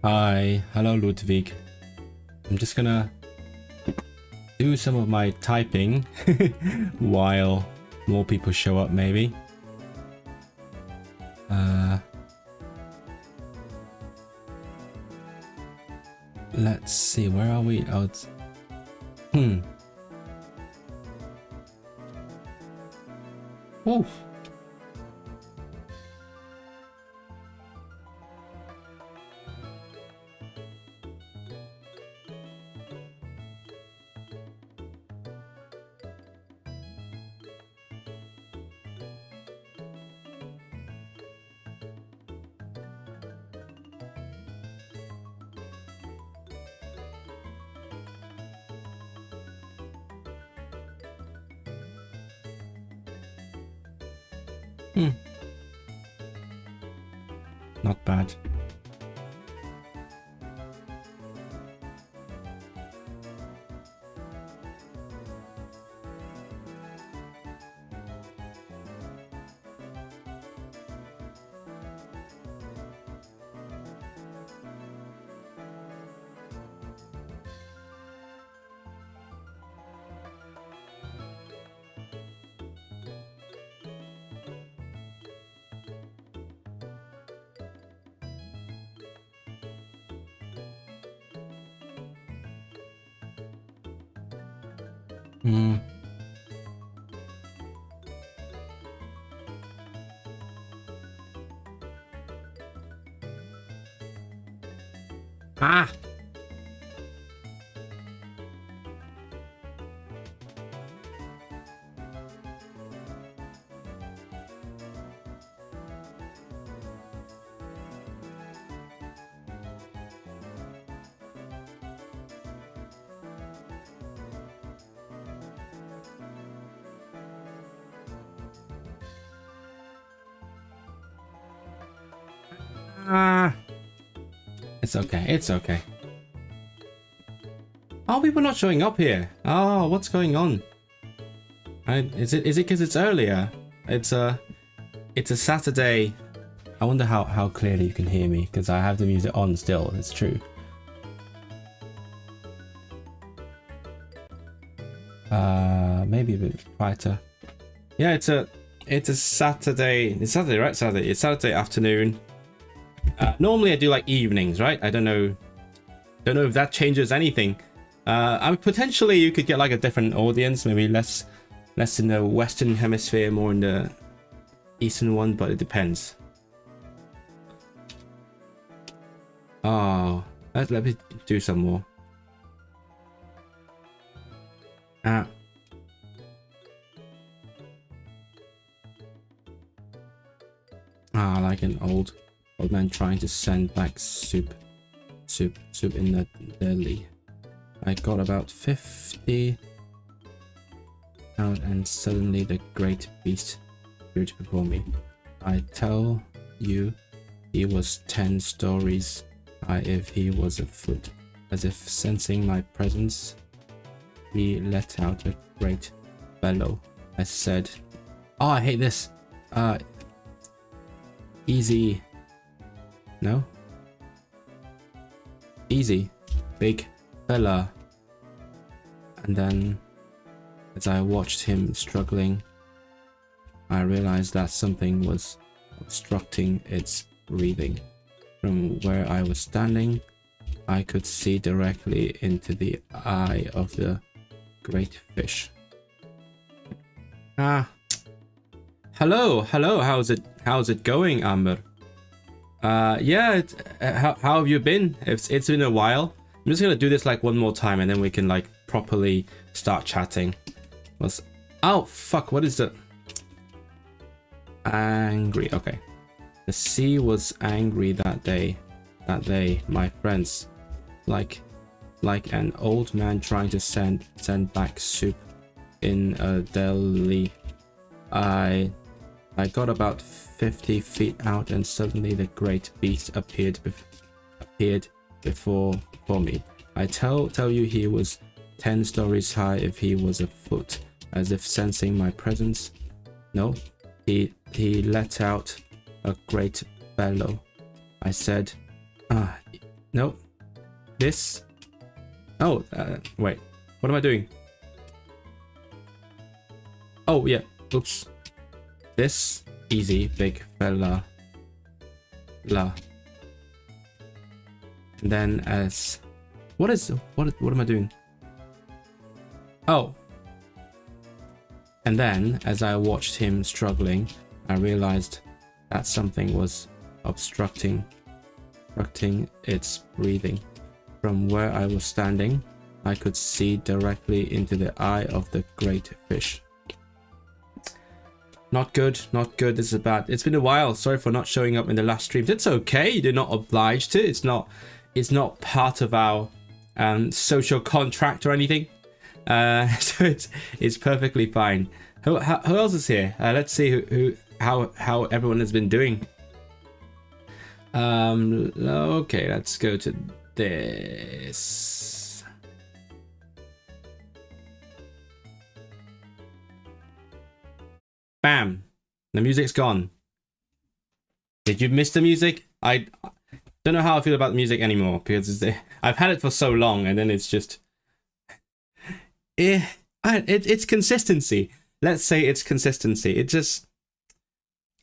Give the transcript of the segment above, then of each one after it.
Hi, hello Ludwig. I'm just gonna do some of my typing while more people show up, maybe. Let's see, where are we? Oh, it's... Oh. Not bad. Ah! It's okay, it's okay. Oh, people not showing up here. Oh, what's going on? Is it because it's earlier? It's a Saturday. I wonder how clearly you can hear me, because I have the music on still, it's true. Maybe a bit quieter. Yeah, it's a Saturday. It's Saturday, right? Saturday. It's Saturday afternoon. Normally I do like evenings, right? I don't know if that changes anything. I mean, potentially you could get like a different audience, maybe less in the Western hemisphere, more in the Eastern one, but it depends. Oh, let me do some more. Like an old man trying to send back soup in the deli. I got about 50 out, and suddenly the great beast appeared before me. I tell you, he was 10 stories high if he was a foot. As if sensing my presence, he let out a great bellow. I said, "Oh, I hate this. Easy. No? Easy, big fella." And then, as I watched him struggling, I realized that something was obstructing its breathing. From where I was standing, I could see directly into the eye of the great fish. Hello, how's it going, Amber? Yeah, how have you been? It's been a while. I'm just gonna do this like one more time, and then we can like properly start chatting. Oh fuck, what is the... Angry, okay. The sea was angry that day, my friends. Like an old man trying to send back soup in a deli. I got about 50 feet out, and suddenly the great beast appeared before me. I tell you, he was 10 stories high if he was a foot. As if sensing my presence, no, he let out a great bellow. I said, No. This. Oh, wait. What am I doing? Oh, yeah. Oops. This. Easy, big fella. La. And then as... What am I doing? Oh. And then, as I watched him struggling, I realized that something was obstructing its breathing. From where I was standing, I could see directly into the eye of the great fish. Not good, not good. This is bad. It's been a while. Sorry for not showing up in the last streams. It's okay. You're not obliged to. It's not part of our social contract or anything. So it's perfectly fine. Who else is here? Let's see how everyone has been doing. Okay, let's go to this. Bam! The music's gone. Did you miss the music? I don't know how I feel about the music anymore because I've had it for so long, and then it's just it's consistency. Let's say it's consistency. It just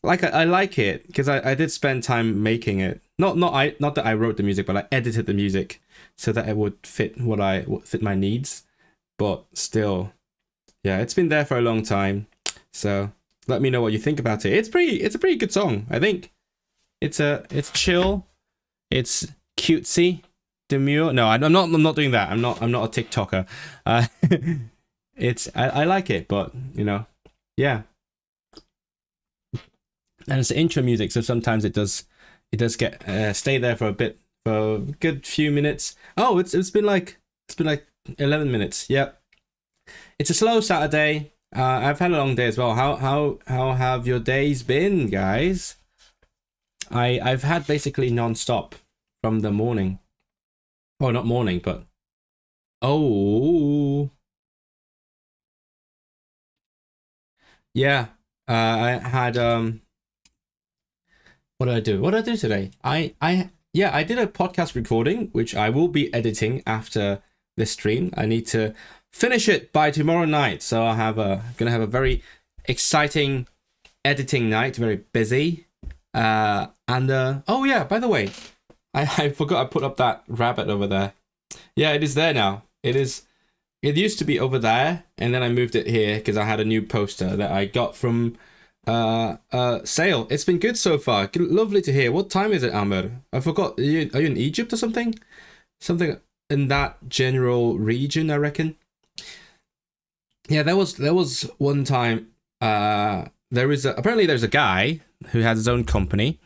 like I like it because I did spend time making it. Not that I wrote the music, but I edited the music so that it would fit fit my needs. But still, yeah, it's been there for a long time. So let me know what you think about it. It's a pretty good song. I think it's chill. It's cutesy, demure. No, I'm not doing that. I'm not a TikToker. I like it, but you know, yeah. And it's intro music, so sometimes it does get stay there for a good few minutes. Oh, it's been like 11 minutes. Yep. It's a slow Saturday. I've had a long day as well. How have your days been, guys? I've had basically non-stop from the morning. Well, not morning, but oh yeah. I had what did I do? What did I do today? I did a podcast recording, which I will be editing after this stream. I need to finish it by tomorrow night, so gonna have a very exciting editing night, very busy. Oh yeah, by the way, I forgot I put up that rabbit over there. Yeah, it is there now. It used to be over there, and then I moved it here because I had a new poster that I got from sale. It's been good so far. Lovely to hear. What time is it, Amr? I forgot. Are you in Egypt or something? Something in that general region, I reckon. Yeah, there was one time. Apparently there's a guy who has his own company,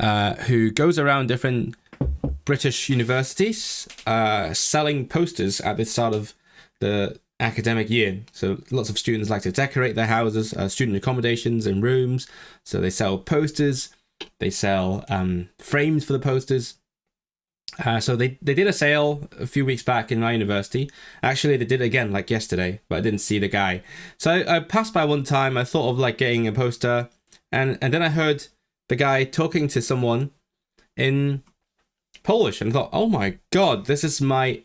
who goes around different British universities, selling posters at the start of the academic year. So lots of students like to decorate their houses, student accommodations and rooms. So they sell posters, they sell frames for the posters. So they did a sale a few weeks back in my university. Actually, they did it again like yesterday, but I didn't see the guy. So I passed by one time. I thought of like getting a poster, and then I heard the guy talking to someone in Polish, and I thought, oh my god, this is my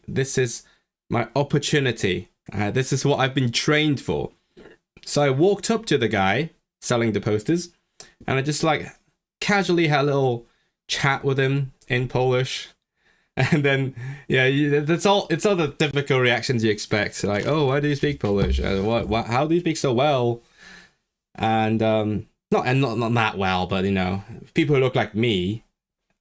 opportunity. This is what I've been trained for. So I walked up to the guy selling the posters, and I just like casually had a little chat with him in Polish. And then, yeah, that's all. It's all the typical reactions you expect. Like, oh, why do you speak Polish? What? How do you speak so well? And not that well, but you know, people who look like me,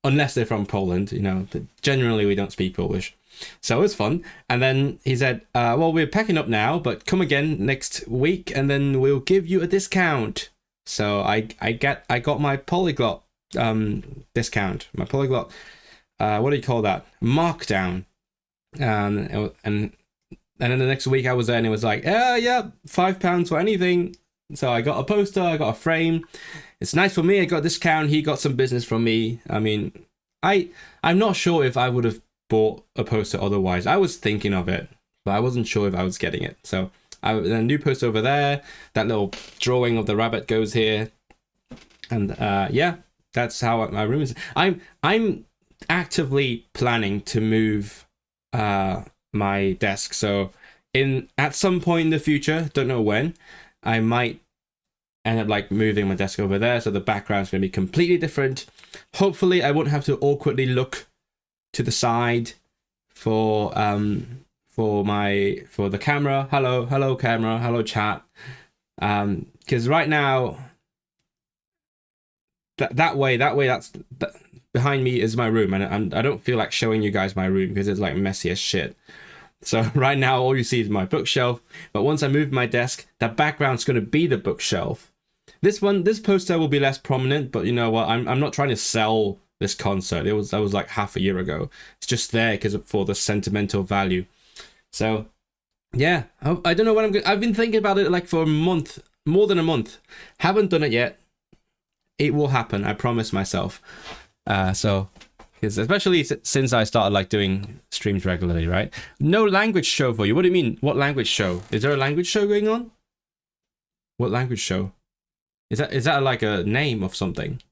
unless they're from Poland, you know, generally we don't speak Polish. So it was fun. And then he said, well, we're packing up now, but come again next week, and then we'll give you a discount. So I got my Polyglot discount, my Polyglot. What do you call that? Markdown. And then the next week I was there, and it was like, yeah, £5 for anything. So I got a poster, I got a frame. It's nice for me. I got a discount. He got some business from me. I mean, I'm not sure if I would have bought a poster otherwise. I was thinking of it, but I wasn't sure if I was getting it. So a new poster over there. That little drawing of the rabbit goes here, and yeah, that's how my room is. I'm actively planning to move my desk. So at some point in the future, don't know when, I might end up like moving my desk over there, so the background's going to be completely different. Hopefully I won't have to awkwardly look to the side for the camera. Hello camera, hello chat. Because right now that way that's behind me is my room, and I don't feel like showing you guys my room because it's like messy as shit. So right now all you see is my bookshelf, but once I move my desk, the background's going to be the bookshelf. This poster will be less prominent, but you know what, I'm not trying to sell this concert. That was like half a year ago. It's just there because for the sentimental value. So yeah, I don't know what I've been thinking about it like for a month, more than a month. Haven't done it yet. It will happen, I promise myself. So because especially since I started like doing streams regularly, right? No language show for you. What do you mean? What language show? Is there a language show going on? What language show? Is that like a name of something?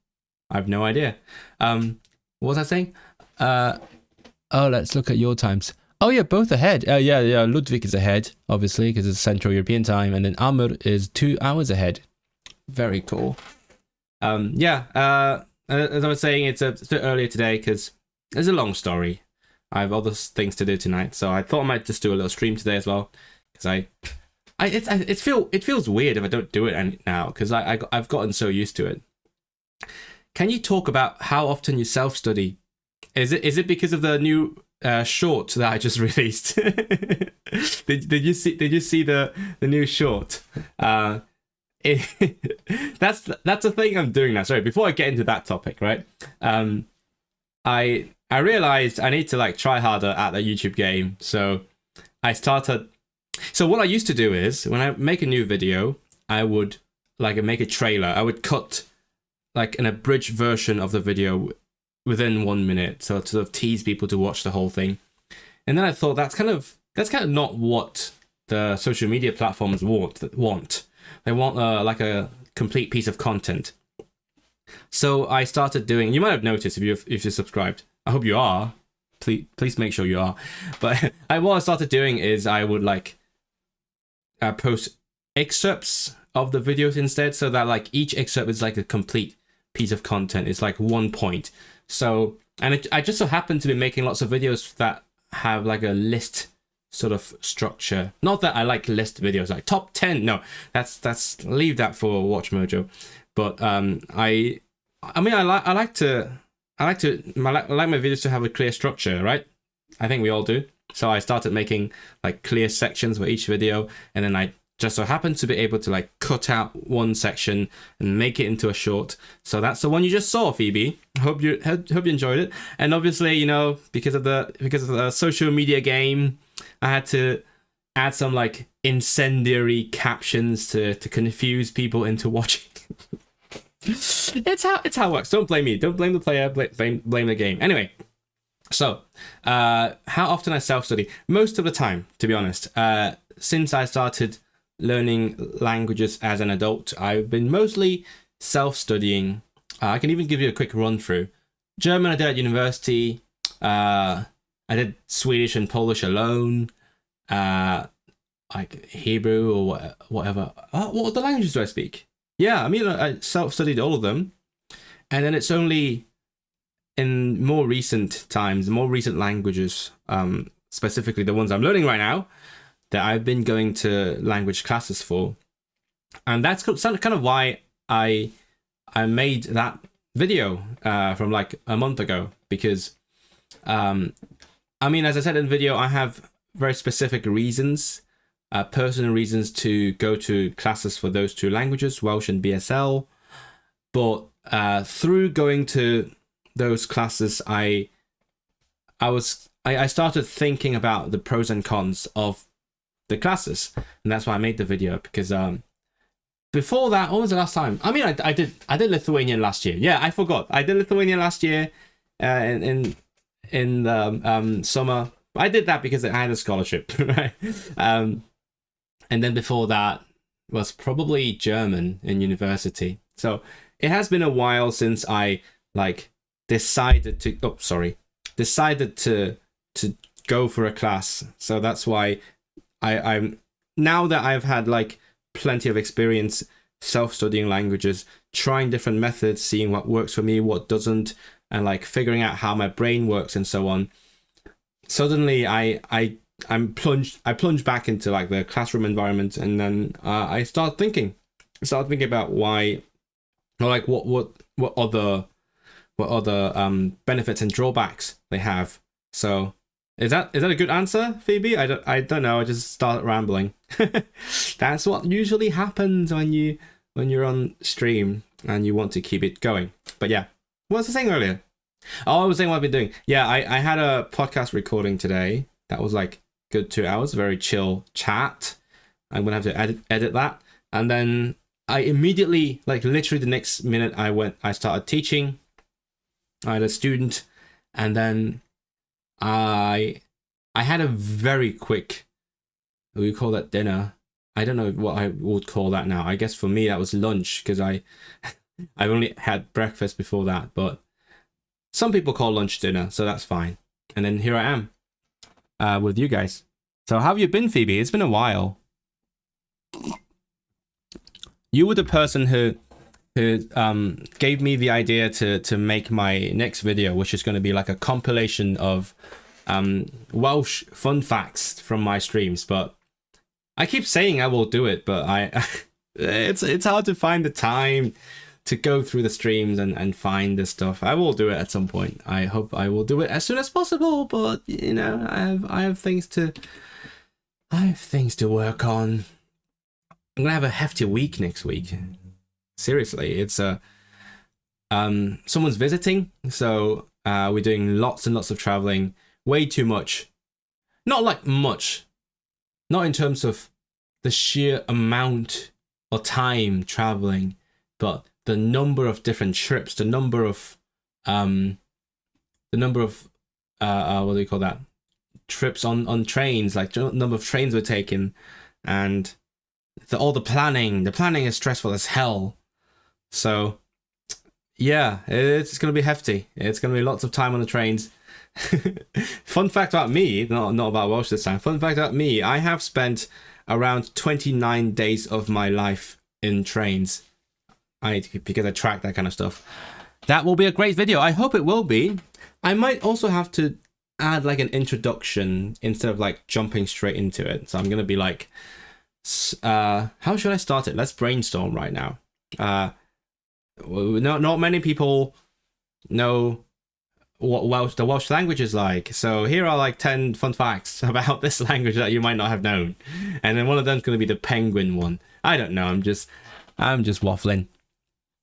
I have no idea. What was I saying? Oh, let's look at your times. Oh yeah, both ahead. Yeah. Ludwig is ahead, obviously, because it's Central European time, and then Amr is 2 hours ahead. Very cool. Yeah. As I was saying, it's a bit earlier today because it's a long story. I have other things to do tonight, so I thought I might just do a little stream today as well. Because it feels weird if I don't do it now, because I've gotten so used to it. Can you talk about how often you self-study? Is it because of the new short that I just released? Did you see the new short? That's the thing I'm doing now. Sorry, before I get into that topic, right? I realized I need to like try harder at the YouTube game, so I started. So what I used to do is when I make a new video, I would like make a trailer. I would cut like an abridged version of the video within 1 minute, so to sort of tease people to watch the whole thing. And then I thought that's kind of not what the social media platforms want. They want like a complete piece of content. So I started doing. You might have noticed if you're subscribed. I hope you are. Please make sure you are. But what I started doing is I would like post excerpts of the videos instead, so that like each excerpt is like a complete piece of content. It's like 1 point. So, and I just so happen to be making lots of videos that have like a list sort of structure. Not that I like list videos like top 10. No, that's leave that for Watch Mojo. But I mean I like my videos to have a clear structure, right? I think we all do. So I started making like clear sections for each video, and then I just so happened to be able to like cut out one section and make it into a short. So that's the one you just saw, Phoebe. Hope you enjoyed it. And obviously, you know, because of the social media game, I had to add some like incendiary captions to confuse people into watching. It's how it works. Don't blame me. Don't blame the player. Blame the game. Anyway, so how often I self-study? Most of the time, to be honest. Since I started learning languages as an adult, I've been mostly self-studying. I can even give you a quick run through. German I did at university. I did Swedish and Polish alone. Like Hebrew or whatever. What other languages do I speak? Yeah, I mean, I self-studied all of them. And then it's only in more recent times, more recent languages, specifically the ones I'm learning right now, that I've been going to language classes for. And that's kind of why I made that video from like a month ago, because I mean, as I said in the video, I have very specific reasons, personal reasons to go to classes for those two languages, Welsh and BSL. But through going to those classes, I started thinking about the pros and cons of the classes, and that's why I made the video. Because before that, what was the last time? I mean, I did Lithuanian last year. Yeah, I forgot. I did Lithuanian last year in the summer. I did that because I had a scholarship, right? And then before that was probably German in university. So it has been a while since I like decided to. Oh, sorry. decided to go for a class. So that's why I'm now that I've had like plenty of experience self-studying languages, trying different methods, seeing what works for me, what doesn't, and like figuring out how my brain works and so on. Suddenly I plunge back into like the classroom environment, and then I start thinking about why, or like what other benefits and drawbacks they have. So is that a good answer, Phoebe? I don't know. I just started rambling. That's what usually happens when you're on stream and you want to keep it going. But yeah, what was I saying earlier? Oh, I was saying what I've been doing. Yeah, I had a podcast recording today. That was like good 2 hours, very chill chat. I'm gonna have to edit that, and then I immediately, like literally the next minute, I started teaching. I had a student, and then I had a very quick, we call that dinner. I don't know what I would call that now. I guess for me that was lunch, because I've only had breakfast before that, but some people call lunch dinner, so that's fine. And then here I am with you guys. So how have you been, Phoebe? It's been a while. You were the person who gave me the idea to make my next video, which is going to be like a compilation of Welsh fun facts from my streams. But I keep saying I will do it, but it's hard to find the time to go through the streams and find this stuff. I will do it at some point. I hope I will do it as soon as possible, but you know, I have things to work on. I'm gonna have a hefty week next week. Seriously, it's someone's visiting, so we're doing lots and lots of traveling, way too much. Not like much, not in terms of the sheer amount of time traveling, but the number of different trips, the number of what do you call that? Trips on trains, like the number of trains we're taking, and all the planning. The planning is stressful as hell. So yeah, it's gonna be hefty. It's gonna be lots of time on the trains. Fun fact about me, not about Welsh this time. Fun fact about me, I have spent around 29 days of my life in trains. Because I track that kind of stuff. That will be a great video. I hope it will be. I might also have to add like an introduction instead of like jumping straight into it. So I'm gonna be like, how should I start it? Let's brainstorm right now. Not many people know what the Welsh language is like. So here are like 10 fun facts about this language that you might not have known. And then one of them's gonna be the penguin one. I don't know. I'm just waffling.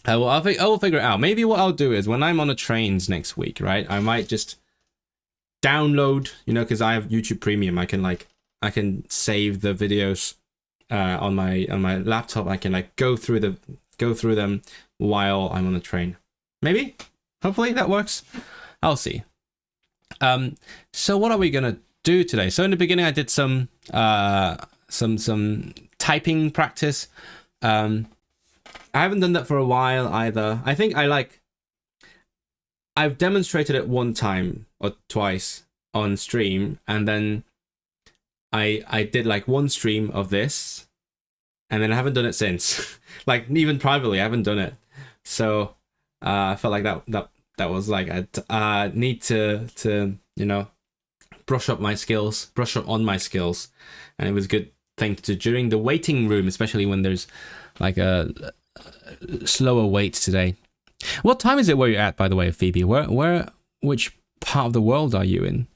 Well, I will figure it out. Maybe what I'll do is when I'm on the trains next week, right? I might just download, you know, because I have YouTube Premium. I can save the videos on my laptop. I can like go through them while I'm on the train. Maybe, hopefully that works. I'll see. So what are we gonna do today? So in the beginning, I did some typing practice. I haven't done that for a while either. I think I've demonstrated it one time or twice on stream, and then I did like one stream of this, and then I haven't done it since. Like even privately, I haven't done it. So I felt like that was like I need to you know, brush up on my skills, and it was a good thing to do during the waiting room, especially when there's like a slower wait today. What time is it where you're at, by the way, Phoebe? Which part of the world are you in?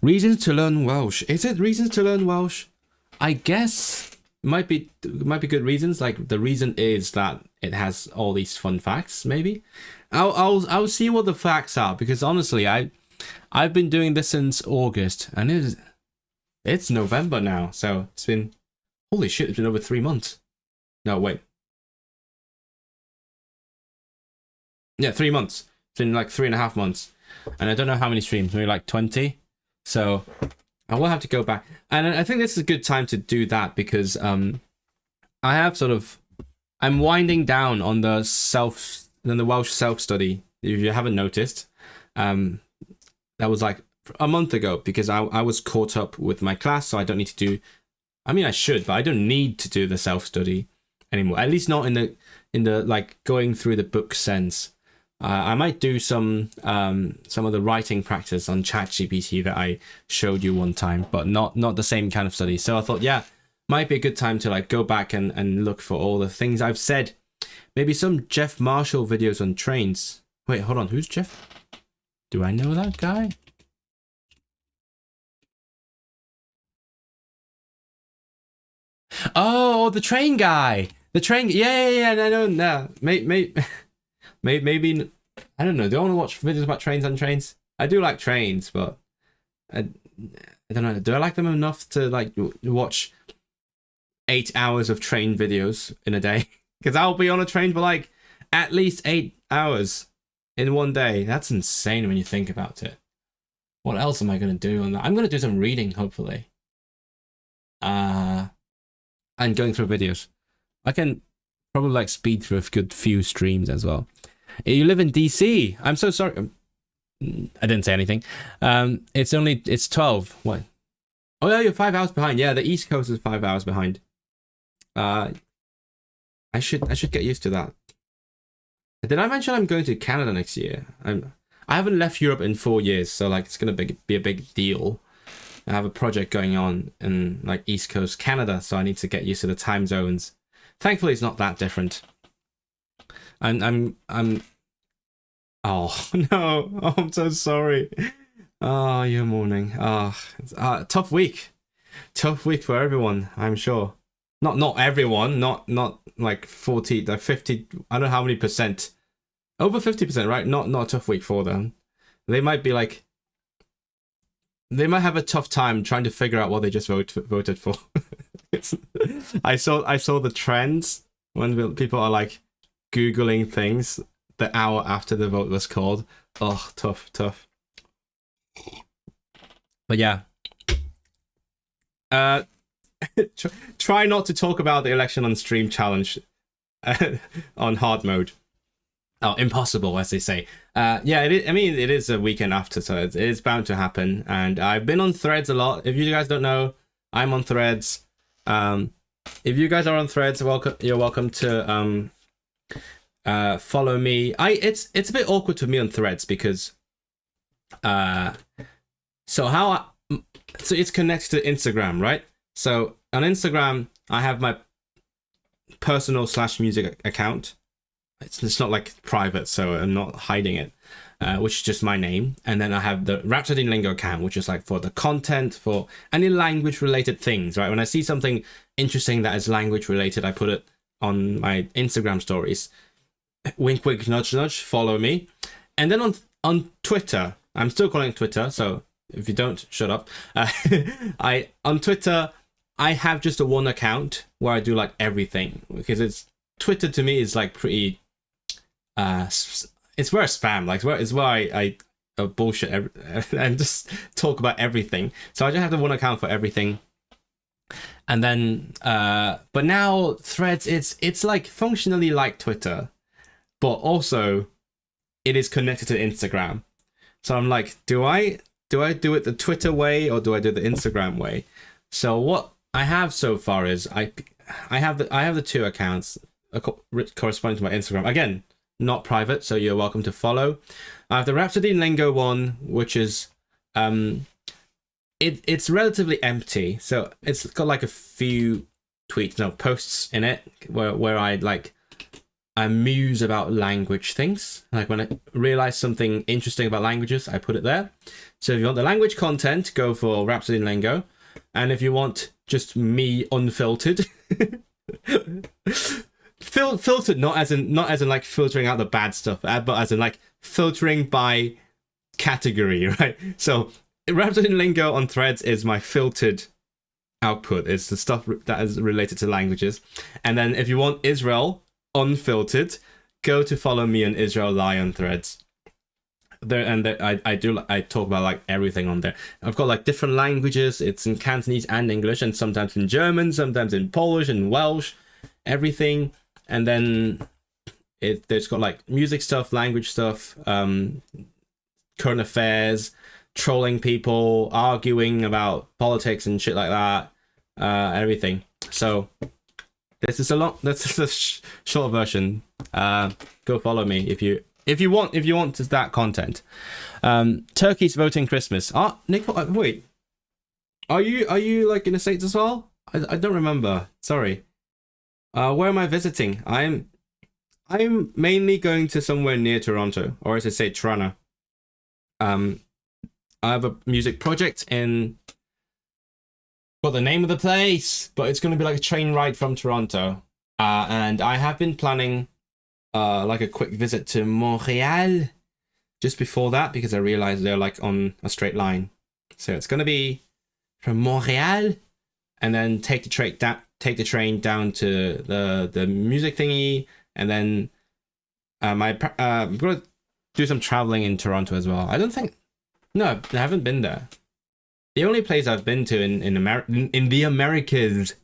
Reasons to learn Welsh. Is it reasons to learn Welsh? I guess might be good reasons. Like the reason is that it has all these fun facts. Maybe I'll see what the facts are, because honestly, I've been doing this since August, and it's November now, so it's been, holy shit, it's been over 3 months. No, wait. Yeah, 3 months. It's been like 3.5 months. And I don't know how many streams, maybe like 20. So I will have to go back. And I think this is a good time to do that, because I'm winding down on the Welsh self-study, if you haven't noticed. that was like a month ago, because I was caught up with my class, so I don't need to do. I mean, I should, but I don't need to do the self-study anymore. At least not in the like going through the book sense. I might do some of the writing practice on ChatGPT that I showed you one time, but not the same kind of study. So I thought, yeah, might be a good time to like go back and look for all the things I've said. Maybe some Jeff Marshall videos on trains. Wait, hold on, who's Jeff? Do I know that guy? Oh, the train guy. The train. Yeah. I know. No, maybe. I don't know. Do I want to watch videos about trains on trains? I do like trains, but I don't know. Do I like them enough to like watch 8 hours of train videos in a day? Because I'll be on a train for like at least 8 hours in one day. That's insane when you think about it. What else am I going to do on that? I'm going to do some reading, hopefully. And going through videos. I can probably like speed through a good few streams as well. You live in DC. I'm so sorry. I didn't say anything. It's 12. What? Oh yeah, you're 5 hours behind. Yeah, the East Coast is 5 hours behind. I should get used to that. Did I mention I'm going to Canada next year? I haven't left Europe in 4 years, so like it's gonna be a big deal. I have a project going on in like East Coast Canada, so I need to get used to the time zones. Thankfully, it's not that different. I'm oh no, oh, I'm so sorry. Oh, you're mourning. It's tough week for everyone, I'm sure. Not everyone, not like 40, like 50, I don't know how many percent. Over 50%, right? Not a tough week for them. They might be like, they might have a tough time trying to figure out what they just voted for. I saw the trends when people are like Googling things the hour after the vote was called. Oh, tough. But yeah. Try not to talk about the election on stream challenge on hard mode. Oh, impossible, as they say. Yeah, it is a weekend after, so it is bound to happen. And I've been on Threads a lot. If you guys don't know, I'm on Threads. If you guys are on Threads, you're welcome to follow me. It's a bit awkward for me on Threads because so it's connected to Instagram, right? So on Instagram, I have my personal /music account. It's not like private, so I'm not hiding it, which is just my name. And then I have the Rhapsody in Lingo account, which is like for the content, for any language related things, right? When I see something interesting that is language related, I put it on my Instagram stories. Wink, wink, nudge, nudge, follow me. And then on Twitter, I'm still calling it Twitter, so if you don't, shut up. On Twitter, I have just a one account where I do like everything, because Twitter to me is like pretty it's where I spam, like it's where I bullshit and just talk about everything. So I just have the one account for everything. And then but now Threads, it's like functionally like Twitter, but also it is connected to Instagram. So I'm like, do I do it the Twitter way or do I do the Instagram way? So what I have so far is I have the two accounts corresponding to my Instagram. Again, not private, so you're welcome to follow. I have the Rhapsody in Lingo one, which is it's relatively empty. So it's got like a few posts in it where I muse about language things. Like when I realize something interesting about languages, I put it there. So if you want the language content, go for Rhapsody in Lingo. And if you want just me unfiltered, filtered not as in like filtering out the bad stuff, but as in like filtering by category, right? So Rhapsody in Lingo on Threads is my filtered output. It's the stuff that is related to languages. And then if you want Israel unfiltered, go to follow me on Israel Lie on Threads. I talk about like everything on there. I've got like different languages. It's in Cantonese and English, and sometimes in German, sometimes in Polish and Welsh, everything. And then there's got like music stuff, language stuff, current affairs, trolling people, arguing about politics and shit like that, everything. So this is a short version. Go follow me if you want that content. Turkey's voting Christmas. Nick, wait. Are you like in the States as well? I don't remember. Sorry. Where am I visiting? I'm mainly going to somewhere near Toronto, or as I say, Toronto. I have a music project in, got the name of the place, but it's going to be like a train ride from Toronto. And I have been planning like a quick visit to Montreal just before that, because I realized they're like on a straight line. So it's going to be from Montreal, and then take the train down to the music thingy, and then I'm going to do some traveling in Toronto as well. No, I haven't been there. The only place I've been to in the Americas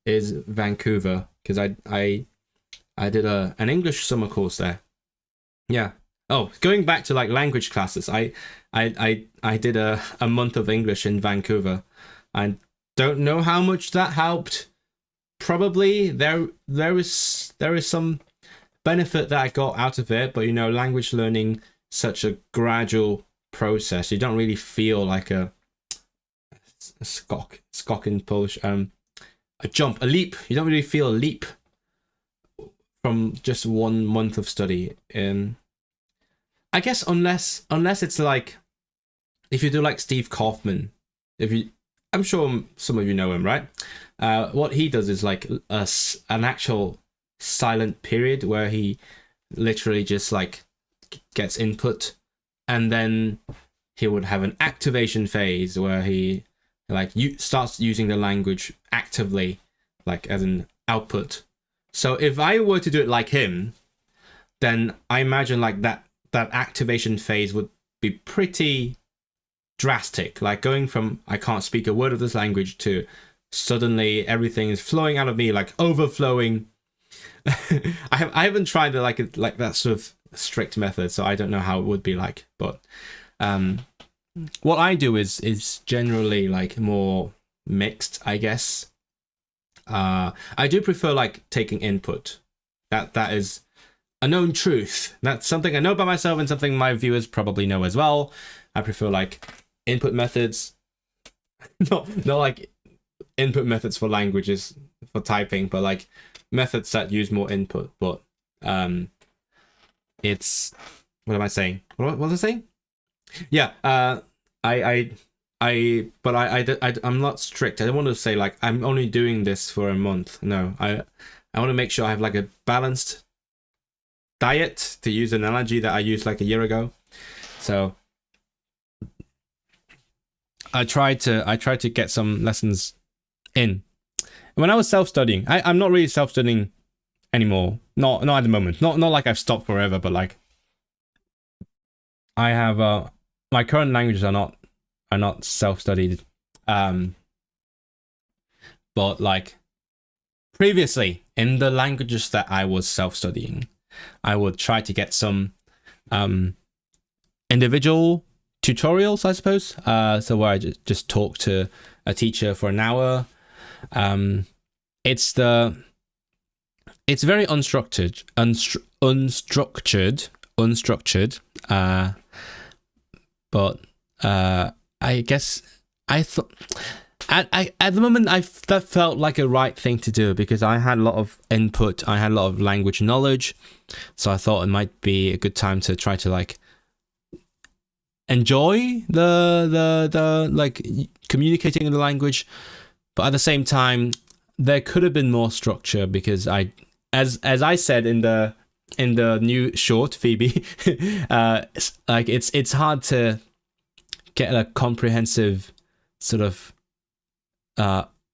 is Vancouver, because I did an English summer course there. Yeah. Oh, going back to like language classes, I did a month of English in Vancouver. I don't know how much that helped. Probably there is some benefit that I got out of it, but you know, language learning such a gradual process. You don't really feel like a skok in Polish, a leap. You don't really feel a leap from just 1 month of study. I guess unless it's like, if you do like Steve Kaufman, I'm sure some of you know him, right? What he does is like an actual silent period where he literally just like gets input, and then he would have an activation phase where he like starts using the language actively, like as an output. So if I were to do it like him, then I imagine like that activation phase would be pretty drastic, like going from I can't speak a word of this language to suddenly everything is flowing out of me, like overflowing. I haven't tried like that sort of strict method, so I don't know how it would be like, but what I do is generally like more mixed, I guess. I do prefer like taking input. That is a known truth. That's something I know about myself, and something my viewers probably know as well. I prefer like input methods, not like input methods for languages, for typing, but like methods that use more input. But it's, what am I saying? What was I saying? Yeah. I'm not strict. I don't want to say like I'm only doing this for a month. No, I want to make sure I have like a balanced diet, to use an analogy that I used like a year ago. So I tried to get some lessons in. When I was self-studying, I'm not really self-studying anymore. Not at the moment. Not like I've stopped forever, but like I have my current languages are not self-studied. But like previously, in the languages that I was self-studying, I would try to get some individual tutorials, I suppose. So where I just talk to a teacher for an hour. It's very unstructured, but I guess I thought at the moment that felt like a right thing to do, because I had a lot of input, I had a lot of language knowledge, so I thought it might be a good time to try to like enjoy the like communicating in the language, but at the same time there could have been more structure, because as I said in the new short Phoebe, like it's hard to get a comprehensive sort of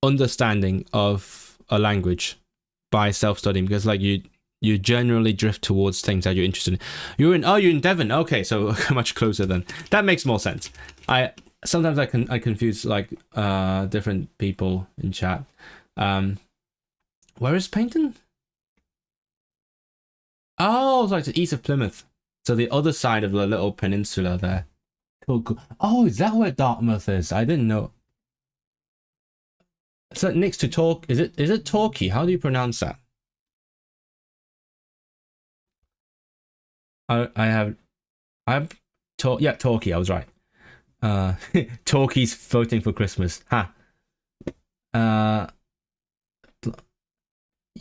understanding of a language by self-studying, because like you generally drift towards things that you're interested in. You're in Devon. Okay, so much closer then. That makes more sense. Sometimes I confuse like different people in chat. Where is Paignton? Oh, it's like the east of Plymouth. So the other side of the little peninsula there. Oh, is that where Dartmouth is? I didn't know. So next to Tork, is it Torquay? How do you pronounce that? Yeah, Torquay. I was right. Torquay's voting for Christmas. Ha.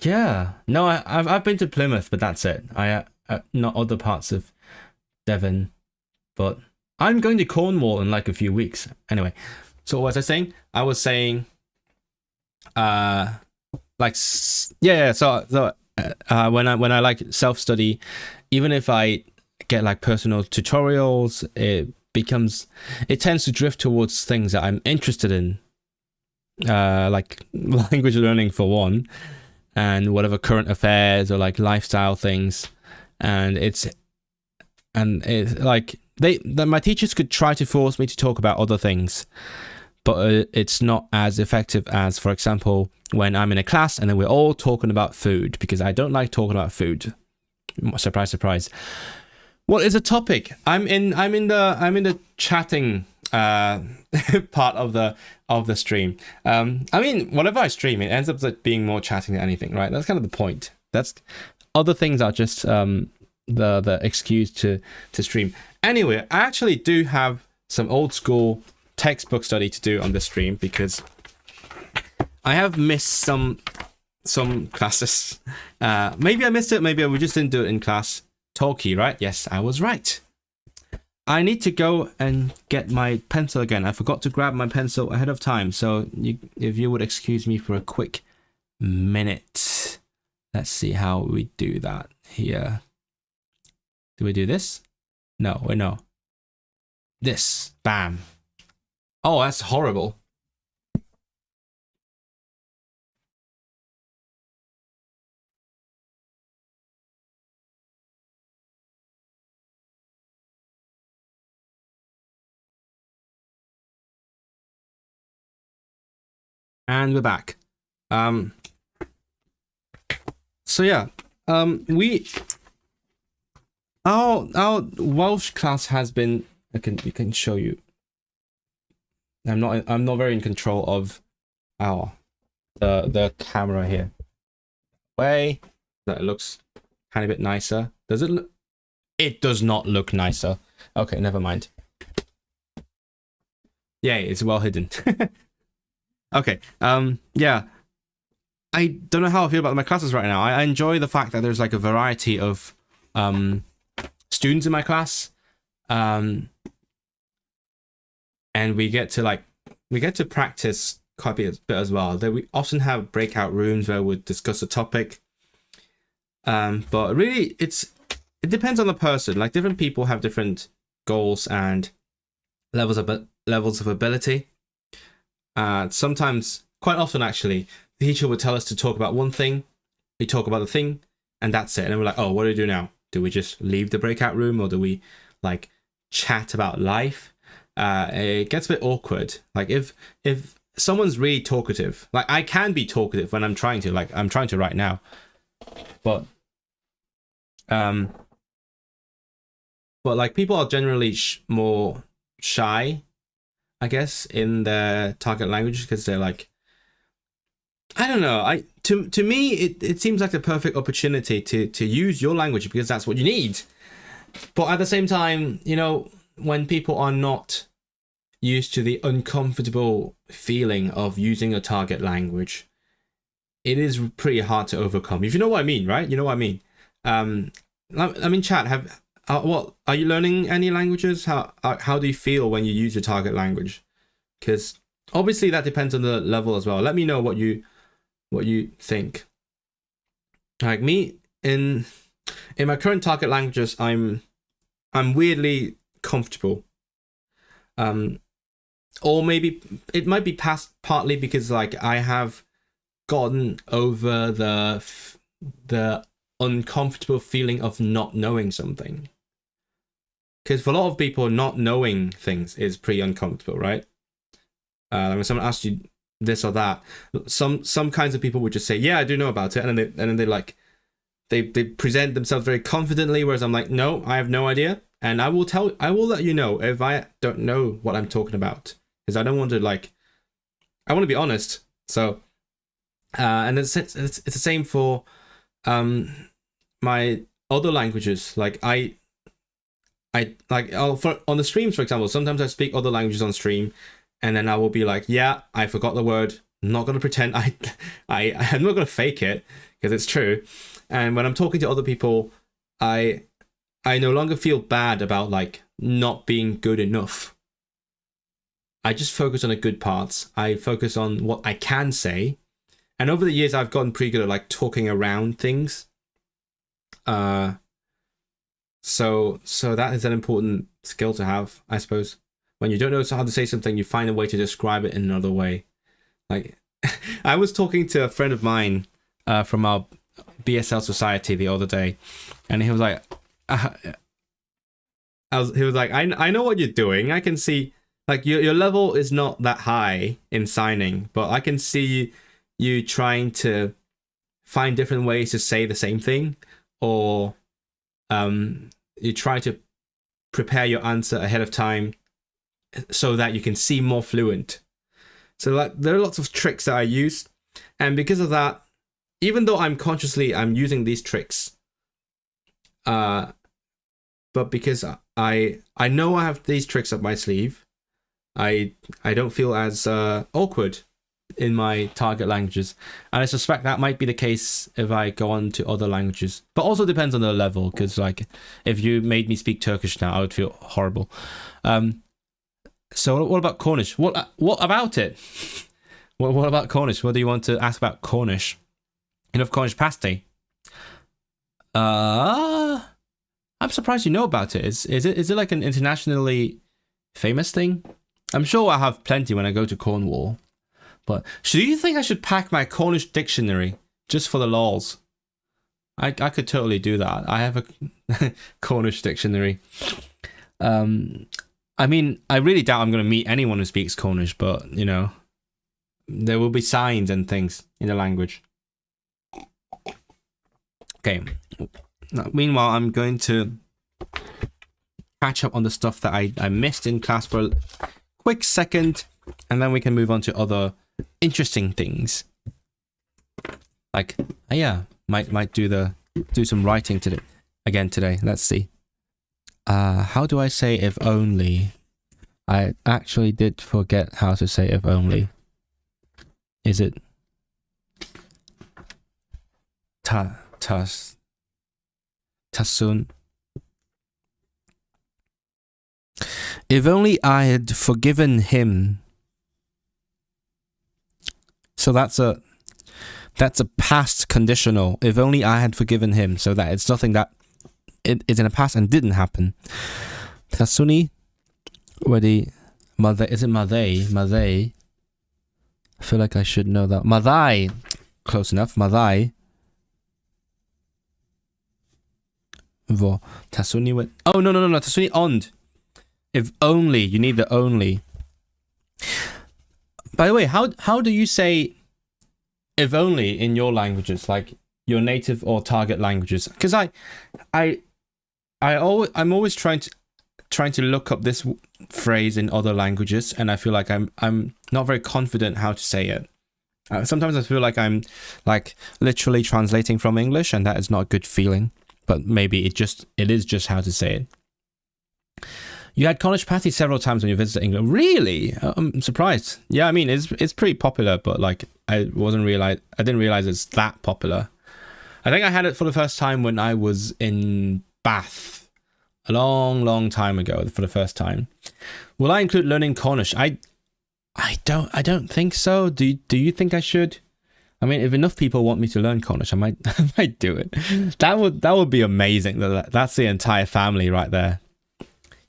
Yeah. No, I've been to Plymouth, but that's it. Not other parts of Devon, but I'm going to Cornwall in like a few weeks. Anyway, so what was I saying? I was saying, like, yeah. So when I like self study, even if I get like personal tutorials, it tends to drift towards things that I'm interested in, like language learning for one, and whatever current affairs or like lifestyle things, and it's like my teachers could try to force me to talk about other things, but it's not as effective as, for example, when I'm in a class and then we're all talking about food, because I don't like talking about food. Surprise, surprise. What is a topic? I'm in the chatting part of the stream. I mean, whatever I stream, it ends up like being more chatting than anything, right? That's kind of the point. That's other things are just the excuse to stream. Anyway, I actually do have some old school textbook study to do on the stream, because I have missed some classes. Maybe I missed it, maybe we just didn't do it in class. Torquay, right? Yes, I was right. I need to go and get my pencil again. I forgot to grab my pencil ahead of time, so if you would excuse me for a quick minute. Let's see how we do that here. Do we do this? No, wait, no. This. Bam. Oh, that's horrible. And we're back. So yeah, our Welsh class has been. We can show you. I'm not very in control of the camera here. Way that it looks kind of a bit nicer. Does it look? It does not look nicer. Okay, never mind. Yay, it's well hidden. Okay, yeah. I don't know how I feel about my classes right now. I enjoy the fact that there's like a variety of students in my class. And we get to practice quite a bit as well. We often have breakout rooms where we discuss a topic. But really it depends on the person. Like, different people have different goals and levels of ability. Sometimes, quite often actually, the teacher would tell us to talk about one thing. We talk about the thing, and that's it. And then we're like, oh, what do we do now? Do we just leave the breakout room, or do we like chat about life? It gets a bit awkward. Like, if someone's really talkative, like I can be talkative when I'm trying to, like I'm trying to right now, but like people are generally more shy, I guess, in their target language, because they're like, I don't know. To me, it seems like the perfect opportunity to use your language, because that's what you need. But at the same time, you know, when people are not used to the uncomfortable feeling of using a target language, it is pretty hard to overcome. If you know what I mean, right? You know what I mean. I mean, chat. What are you learning any languages? How do you feel when you use your target language? Because obviously that depends on the level as well. Let me know what you think. Like me, in my current target languages, I'm weirdly comfortable. Or maybe it might be partly because like I have gotten over the uncomfortable feeling of not knowing something. Because for a lot of people, not knowing things is pretty uncomfortable, right? When someone asks you this or that, some kinds of people would just say, "Yeah, I do know about it," and then they present themselves very confidently, whereas I'm like, "No, I have no idea." and I will let you know if I don't know what I'm talking about, because I don't want to I want to be honest. So, and it's the same for my other languages. Like I like on the streams, for example, sometimes I speak other languages on stream, and then I will be like, yeah, I forgot the word. I'm not gonna pretend I'm not gonna fake it, because it's true. And when I'm talking to other people, I no longer feel bad about like not being good enough. I just focus on the good parts. I focus on what I can say. And over the years, I've gotten pretty good at like talking around things. So that is an important skill to have, I suppose. When you don't know how to say something, you find a way to describe it in another way. Like, I was talking to a friend of mine from our BSL society the other day, and he was like, I know what you're doing. I can see, like, your level is not that high in signing, but I can see you trying to find different ways to say the same thing, or you try to prepare your answer ahead of time so that you can seem more fluent. So like, there are lots of tricks that I use, and because of that, even though I'm using these tricks, but because I know I have these tricks up my sleeve, I don't feel as awkward in my target languages, and I suspect that might be the case if I go on to other languages. But also depends on the level, because like if you made me speak Turkish now, I would feel horrible. So what about Cornish? What about it? What about Cornish? What do you want to ask about Cornish? Enough Cornish pasty. I'm surprised you know about it. Is it like an internationally famous thing? I'm sure I'll have plenty when I go to Cornwall. But do you think I should pack my Cornish dictionary just for the lols? I could totally do that. I have a Cornish dictionary. I mean, I really doubt I'm going to meet anyone who speaks Cornish, but, you know, there will be signs and things in the language. Okay. Meanwhile, I'm going to catch up on the stuff that I missed in class for a quick second, and then we can move on to other interesting things. Like, yeah, might do some writing today. Let's see. How do I say if only? I actually did forget how to say if only. Is it tasun? If only I had forgiven him. So that's a past conditional. If only I had forgiven him. So that it's nothing that it is in the past and didn't happen. Tasuni, where the mother, is it Madei? I feel like I should know that. Madai, close enough. Madai. Vo Tasuni with. Oh no. Tasuni ond. If only, you need the only. By the way, how do you say if only in your languages, like your native or target languages? Because I'm always trying to look up this phrase in other languages, and I feel like I'm not very confident how to say it. Sometimes I feel like I'm like literally translating from English, and that is not a good feeling. But maybe it is just how to say it. You had Cornish patty several times when you visited England. Really? I'm surprised. Yeah, I mean it's pretty popular, but like I didn't realize it's that popular. I think I had it for the first time when I was in Bath a long time ago for the first time. Will I include learning Cornish? I don't think so. Do you think I should? I mean, if enough people want me to learn Cornish, I might do it. That would be amazing. That's the entire family right there.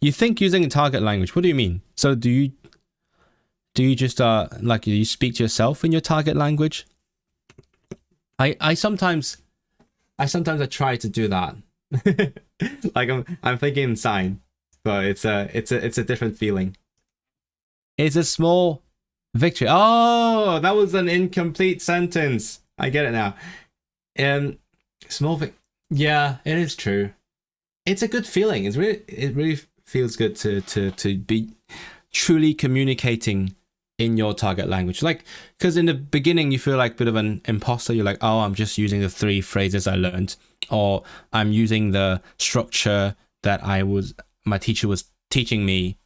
You think using a target language? What do you mean? So do you just like you speak to yourself in your target language? I sometimes try to do that. Like I'm thinking in sign, but it's a different feeling. It's a small victory. Oh, that was an incomplete sentence. I get it now. Small yeah, it is true. it's a good feeling. It really feels good to be truly communicating in your target language. Like, because in the beginning you feel like a bit of an imposter. You're like, oh, I'm just using the 3 phrases I learned, or I'm using the structure that my teacher was teaching me.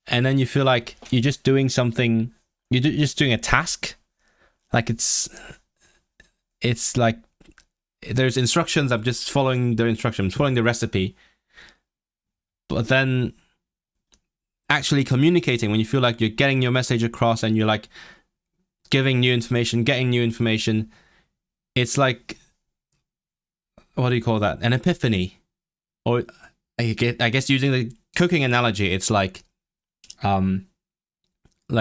And then you feel like you're just doing something, just doing a task. Like it's like there's instructions, I'm just following the instructions, following the recipe. But then actually communicating, when you feel like you're getting your message across and you're like giving new information, getting new information, it's like, what do you call that? An epiphany. Or I guess using the cooking analogy, it's like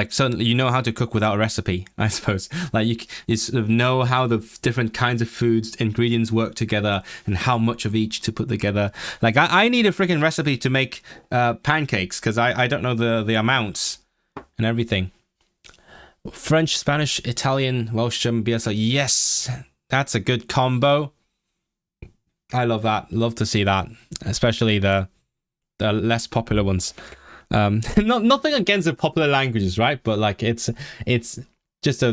suddenly you know how to cook without a recipe, I suppose. Like you sort of know how the different kinds of foods, ingredients work together and how much of each to put together. Like I need a freaking recipe to make pancakes because I don't know the amounts and everything. French, Spanish, Italian, Welsh, German, BSL. Yes, that's a good combo. I love that. Love to see that, especially the less popular ones. Nothing against the popular languages, right? But like it's just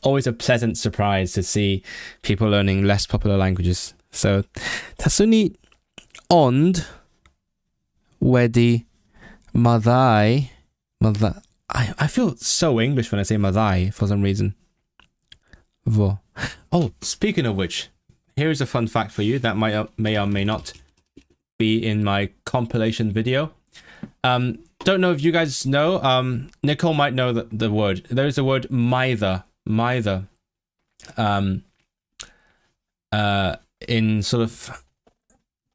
always a pleasant surprise to see people learning less popular languages. So tasuni ond wedi maddau. I feel so English when I say maddau for some reason. Vo. Oh, speaking of which, here's a fun fact for you that may or may not be in my compilation video. Don't know if you guys know. Nicole might know the word. There's a word mither. In sort of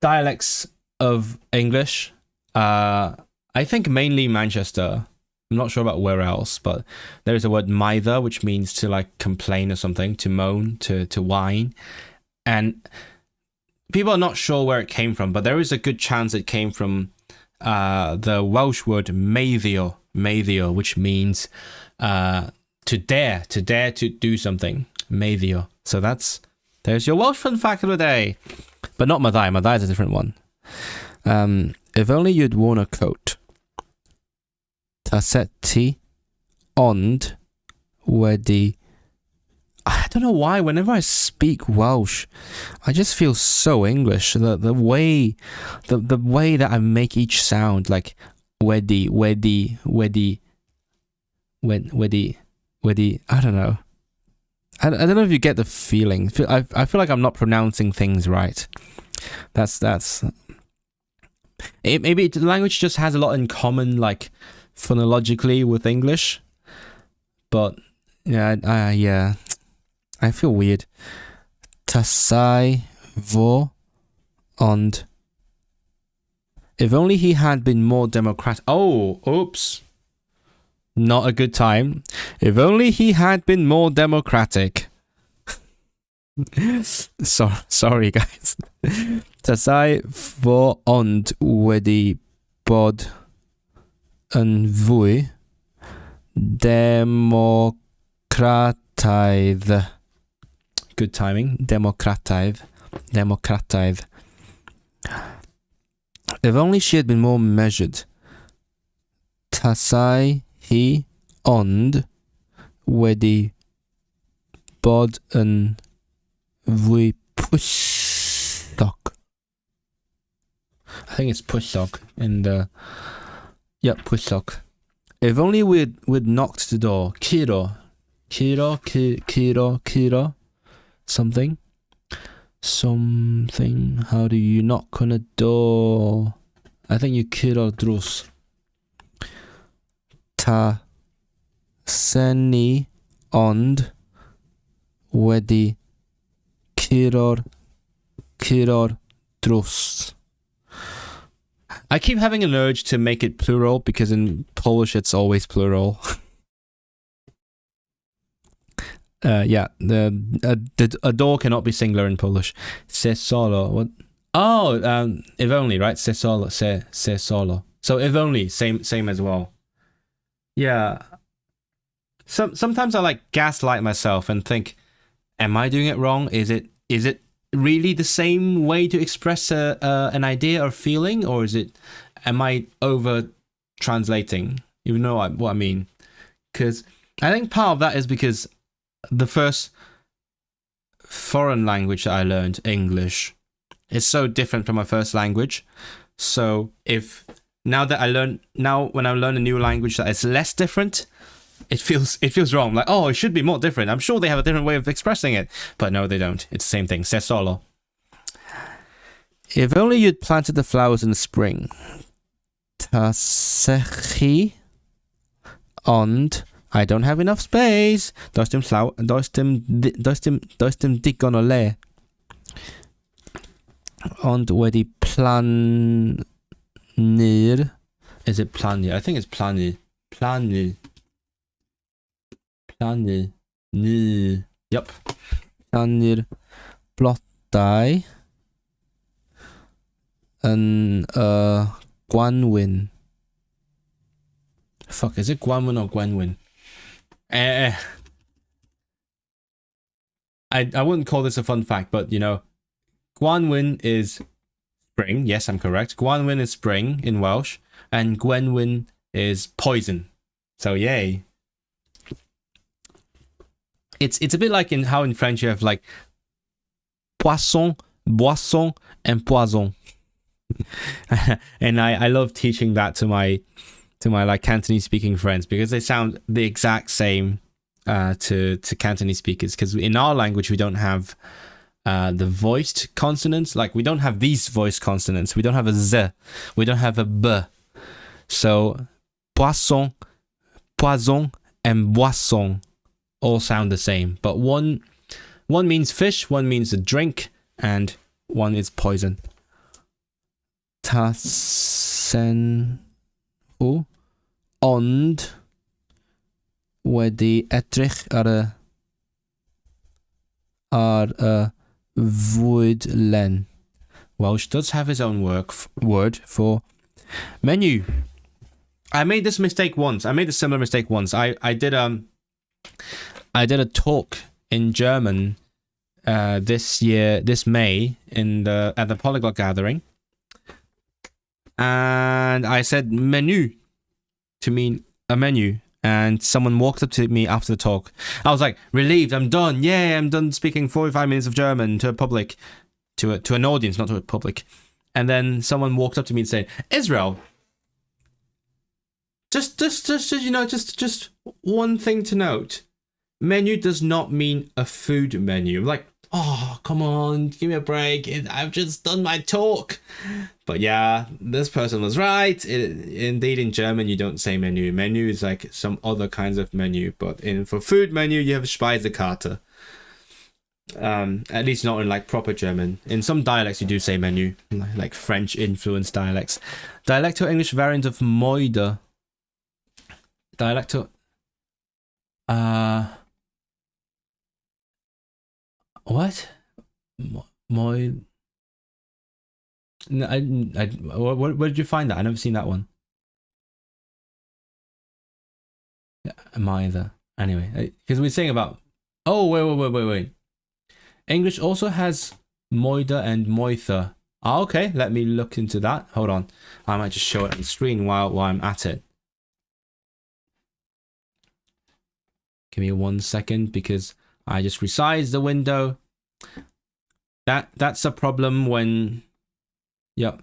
dialects of English. I think mainly Manchester. I'm not sure about where else, but there's a word mither, which means to like complain or something, to moan, to whine. And people are not sure where it came from, but there is a good chance it came from the Welsh word meiddio, which means to dare to do something. Meiddio. So there's your Welsh fun fact of the day. But not maddau. Maddau is a different one. If only you'd worn a coat. Taseti ond wedi. I don't know why, whenever I speak Welsh, I just feel so English. The way that I make each sound, like wedi. I don't know. I don't know if you get the feeling. I feel like I'm not pronouncing things right. That's. Maybe the language just has a lot in common, like phonologically with English. But yeah. I feel weird. Tasai vo ond. If only he had been more democratic. Oh, oops. Not a good time. If only he had been more democratic. Sorry, guys. Tasai vo ond wedi bod yn fwy democrataidd. Good timing. Democrataidd. If only she had been more measured. Tasai hi ond wedi bod yn fwy pwysog. I think it's pwysog in the... Yep, pwysog. If only we'd knocked the door. Kiro. Something. How do you knock on a door? I think you kiro drws. Ta seni ond wedi kiro'r drws. I keep having an urge to make it plural because in Polish it's always plural. Yeah, a door cannot be singular in Polish. Se solo. What? Oh, if only, right? Se solo. Se solo. So if only, same as well. Yeah. Sometimes I like gaslight myself and think, am I doing it wrong? Is it really the same way to express an idea or feeling, or am I over translating? You know what I mean? Because I think part of that is because the first foreign language that I learned, English, is so different from my first language. So when I learn a new language that is less different, it feels wrong. Like, oh, it should be more different. I'm sure they have a different way of expressing it, but no, they don't. It's the same thing. Se solo. If only you'd planted the flowers in the spring. Tasechi. Ond I don't have enough space. Does dim digon o le. Ond wedi plannu'r. Is it plannu? I think it's plannu. Plannu. Yep. Plannu'r blodau yn Gwanwyn. Fuck, is it Gwanwyn or Gwenwyn? I wouldn't call this a fun fact, but you know, Gwanwyn is spring. Yes, I'm correct. Gwanwyn is spring in Welsh, and Gwenwyn is poison. So yay. It's a bit like in French you have like poisson, boisson, and poison. And I love teaching that to my like Cantonese speaking friends, because they sound the exact same to Cantonese speakers, because in our language we don't have the voiced consonants. Like, we don't have these voiced consonants. We don't have a z, we don't have a b. So poisson, poison, and boisson all sound the same, but one means fish, one means a drink, and one is poison. Tasen ond wedi edrych ar y fwydlen. Welsh does have his own word for menu. I made this mistake once. I made a similar mistake once. I did a talk in German this May at the Polyglot gathering, and I said menu to mean a menu, and someone walked up to me after the talk. I was like, relieved, I'm done. Yay, I'm done speaking 45 minutes of German to a public, to an audience, not to a public. And then someone walked up to me and said, Israel, just you know, just one thing to note. Menu does not mean a food menu. I'm like, oh, come on, give me a break. I've just done my talk. But yeah, this person was right. Indeed, in German, you don't say menu. Menu is like some other kinds of menu. But for food menu, you have Speisekarte. At least not in like proper German. In some dialects, you do say menu, like French influenced dialects. Dialectal English variant of moide. Dialectal. What? Moide. No, where did you find that? I never seen that one. Yeah, either. Anyway, because we're saying about. Oh, wait. English also has moide and moither. Ah, okay. Let me look into that. Hold on. I might just show it on the screen while I'm at it. Give me 1 second, because I just resized the window. That's a problem when. Yep.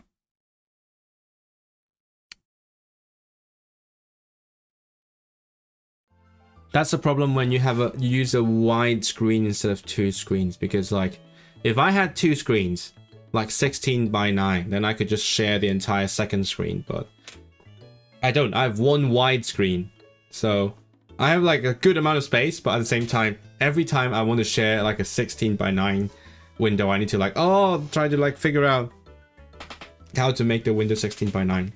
That's a problem when you use a wide screen instead of 2 screens, because like if I had 2 screens, like 16:9, then I could just share the entire second screen, but I don't. I have one wide screen. So I have like a good amount of space, but at the same time, every time I want to share like a 16:9 window, I need to like try to like figure out how to make the window 16:9.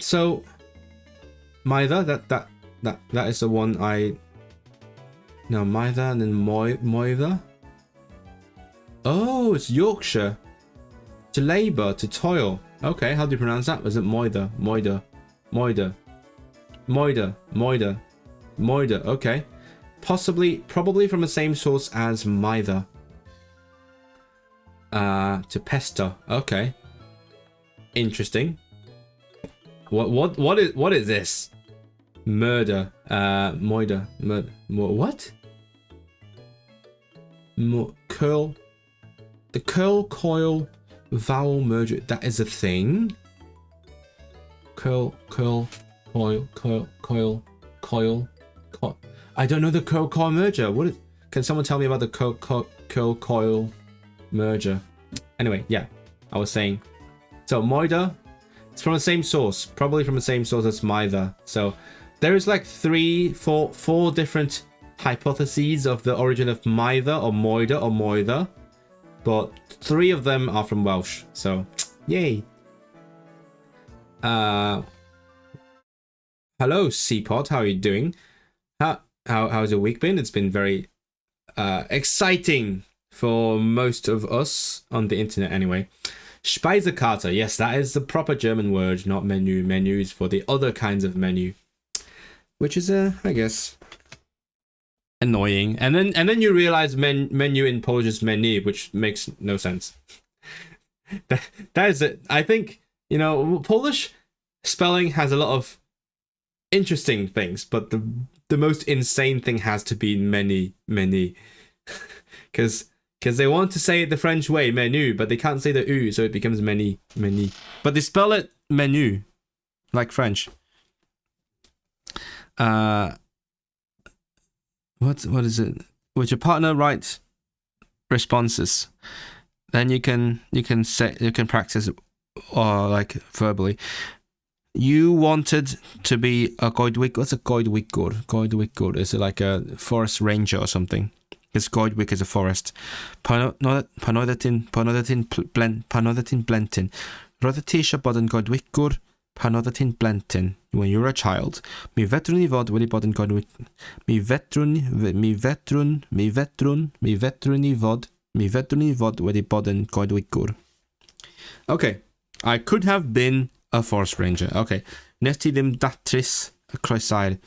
So Maida, that is the one I. No, Maida and then Moida. Oh, it's Yorkshire. To labour, to toil. Okay, how do you pronounce that? Was it Moida? Moida. Okay, probably from the same source as Maida. To pesto. Okay. Interesting. What is this? Murder. Moida. What? Curl. The curl coil vowel merger. That is a thing. Curl coil. I don't know the curl coil merger. What is? Can someone tell me about the curl coil merger? Anyway, yeah, I was saying. So moida, it's from the same source, probably from the same source as mither. So there is like four different hypotheses of the origin of mither or moida or moida, but 3 of them are from Welsh. So yay. Hello Seapod, how are you doing? How's your week been? It's been very exciting for most of us on the internet anyway. Speisekarte, yes, that is the proper German word, not menu. Menu is for the other kinds of menu, which is I guess annoying. And then you realize menu in Polish is menu, which makes no sense. that is it. I think, you know, Polish spelling has a lot of interesting things, but the most insane thing has to be many, because they want to say it the French way, menu, but they can't say the U, so it becomes many. But they spell it menu, like French. What is it? With your partner write responses, then you can practice or like verbally. You wanted to be a goedwig. What's a goedwigwr? Goedwigwr is it like a forest ranger or something? Because goedwig is a forest. Pan oedd ti'n blentyn. Roeddet ti eisiau bod yn goedwigwr pan oedd ti'n blentyn. When you were a child. Mi fedrwn ni fod wedi bod yn goedwig. Mi fedrwn ni fod wedi bod yn goedwigwr. Okay. I could have been a forest ranger. Okay. Nes ti ddim datrys y croesair.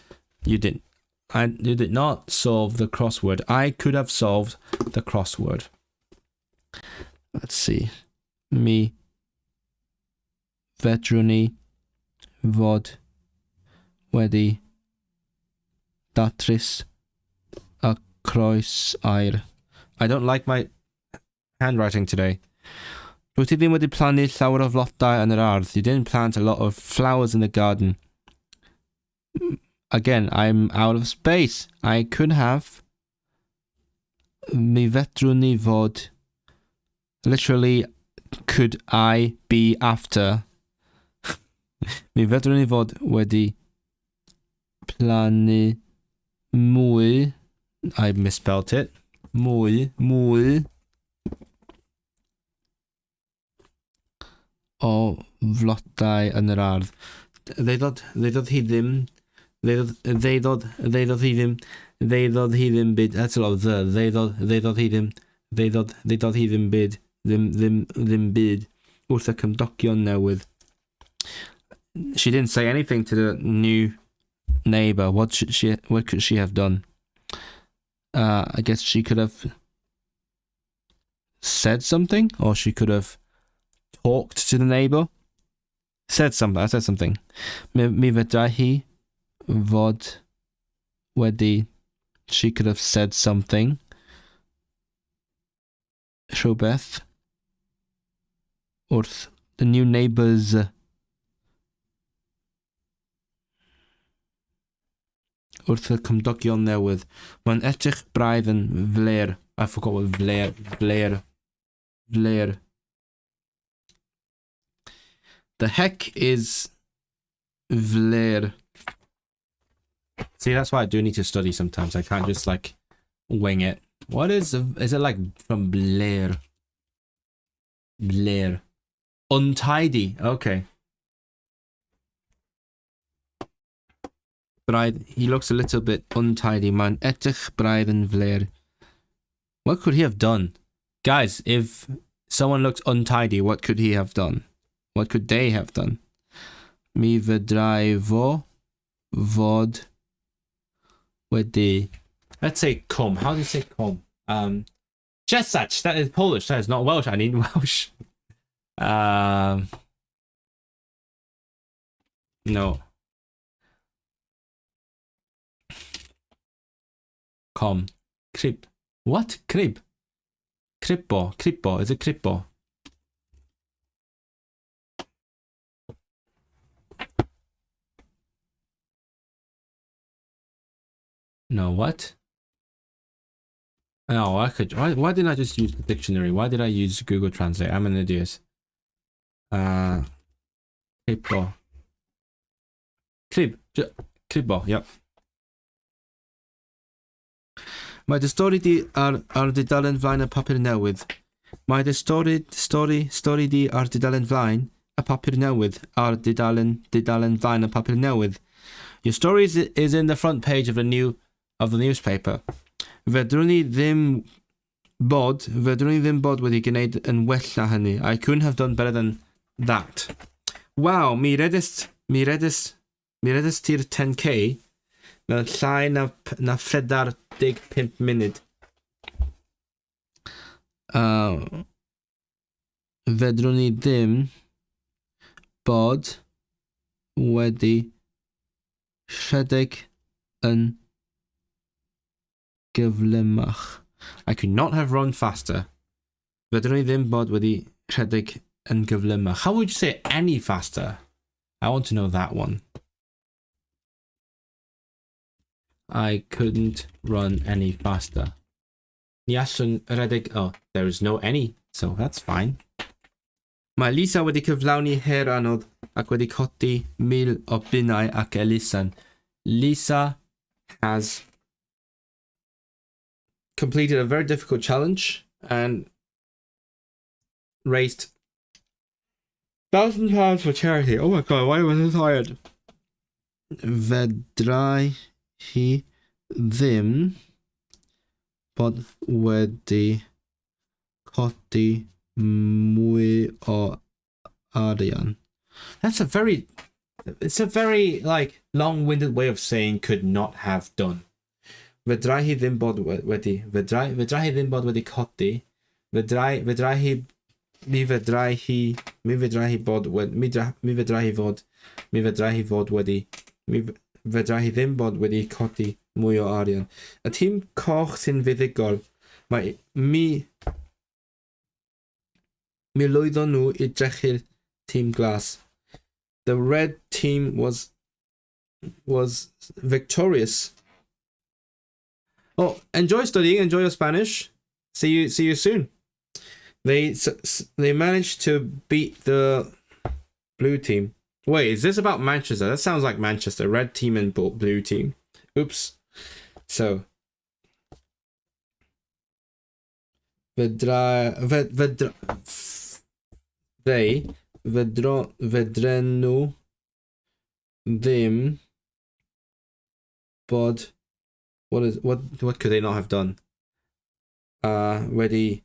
You didn't. You did not solve the crossword. I could have solved the crossword. Let's see. Mi fedrwn ni fod wedi datrys y croesair. I don't like my handwriting today. Rwyt ti ddim wedi plannu llawer o flodau yn yr ardd. You didn't plant a lot of flowers in the garden. Again, I'm out of space. I could have. Mi fedrwn ni fod. Literally, could I be after? Mi fedrwn ni fod wedi plannu mwy. I misspelt it. Mwy. O flodau yn yr ardd. They thought he ddim. They thought he ddim bid. That's a lot of the. They thought he ddim. They thought he ddim bid. Ddim bid. Wrth y cymdogion newydd. She didn't say anything to the new neighbor. What could she have done? I guess she could have said something, or she could have talked to the neighbor. Said something. I said something. Mi fedra hi fod wedi. She could have said something. Rhywbeth wrth the new neighbors. Wrth y cymdogion newydd. Mae'n edrych braidd yn fler. I forgot what fler. The heck is fler? See, that's why I do need to study sometimes. I can't just like wing it. What is it like from Blair? Untidy. Okay. Braidd, he looks a little bit untidy. Man edrych braidd yn fler. What could he have done? Guys, if someone looked untidy, what could he have done? What could they have done? Mi fedrai fod wedi. Let's say come. How do you say come? Czesach, that is Polish, that is not Welsh. I need Welsh. No. Crib. What? Crib? Cribbo. Is it cribbo? No, what? No, I could. Why didn't I just use the dictionary? Why did I use Google Translate? I'm an idiot. Cribbo. Cribbo, yep. Mae dy stori di ar dudalen flaen y papur newydd. Mae dy stori di ar dudalen flaen y papur newydd. Ar dudalen flaen y papur newydd. Your story is in the front page of the newspaper. Fedrwn ni ddim bod wedi gwneud yn well na hynny. I couldn't have done better than that. Wow, mi redys ti'r 10k mewn llai na 45 munud. Fedrwn ni ddim bod wedi rhedeg yn gyflymach. I could not have run faster. Fedrwn ni ddim bod wedi rhedeg yn gyflymach. How would you say any faster? I want to know that one. I couldn't run any faster. Ni allwn rhedeg... Oh, there is no any, so that's fine. Mae Lisa wedi cyflawni her anodd ac wedi codi 1000 o bunnau ac elusen. Lisa has completed a very difficult challenge and raised £1,000 for charity. Oh my god, why was I so tired? Fedrai hi ddim bod wedi codi mwy o arian. It's a very like long-winded way of saying could not have done. Fedrai hi ddim bod wedi codi. Mi fedrai hi ddim bod wedi codi mwy o arian. Y tîm coch sy'n fuddugol, mi lwyddon nhw I drechu'r tîm glas. The red team was victorious. Oh, enjoy studying, enjoy your Spanish. See you soon. They managed to beat the blue team. Wait, is this about Manchester? That sounds like Manchester. Red team and blue team. Oops. So. Fedrenw ddim bod... What could they not have done? Wedi,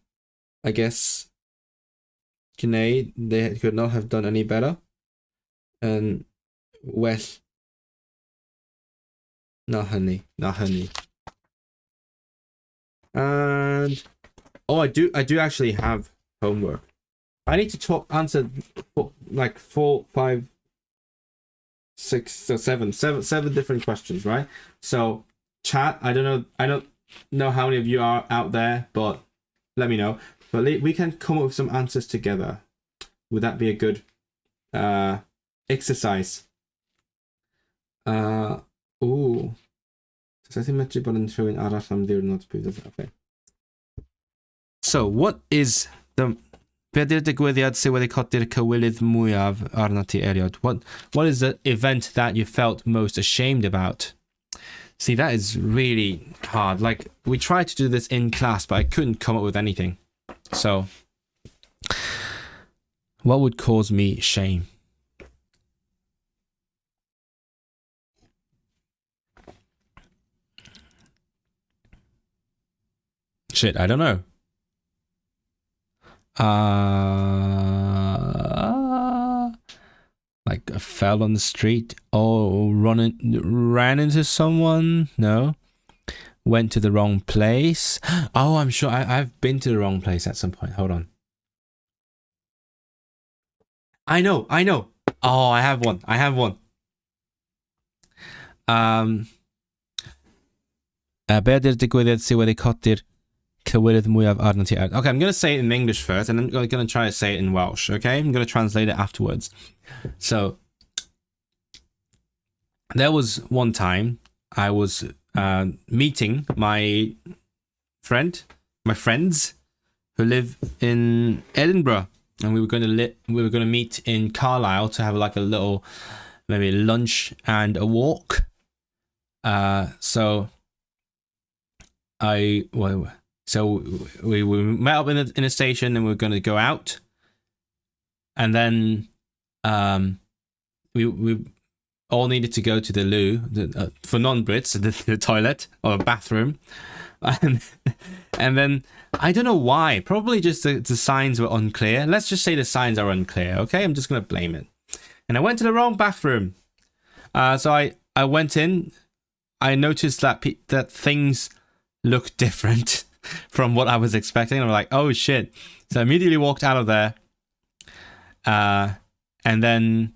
I guess, gwneud, they could not have done any better. And well, na hynny. And oh, I do actually have homework. I need to answer like 4, 5, 6, or 7 different questions, right? So chat, I don't know how many of you are out there, but let me know. But we can come up with some answers together. Would that be a good exercise? Ooh. Okay. So, what is the... Be ydy'r digwyddiad sydd wedi codi'r cywilydd mwyaf arna ti eriod? What is the event that you felt most ashamed about? See, that is really hard. Like, we tried to do this in class, but I couldn't come up with anything. So, what would cause me shame? Shit, I don't know. Like I fell on the street or ran into someone? No. went to the wrong place. Oh, I'm sure I've been to the wrong place at some point. Hold on. I know. Oh, I have one. Be ydy'r digwyddiad sydd wedi codi'r cywirydd mwyaf arno ti? Okay, I'm going to say it in English first, and I'm going to try to say it in Welsh, okay? I'm going to translate it afterwards. So, there was one time I was meeting my friends who live in Edinburgh, and we were going to meet in Carlisle to have like a little maybe lunch and a walk. So we met up in a station, and we were going to go out, and then we all needed to go to the loo, for non-Brits, the toilet or bathroom, and then I don't know why. Probably just the signs were unclear. Let's just say the signs are unclear. Okay, I'm just gonna blame it. And I went to the wrong bathroom. So I went in. I noticed that things looked different from what I was expecting. I'm like, oh shit! So I immediately walked out of there. And then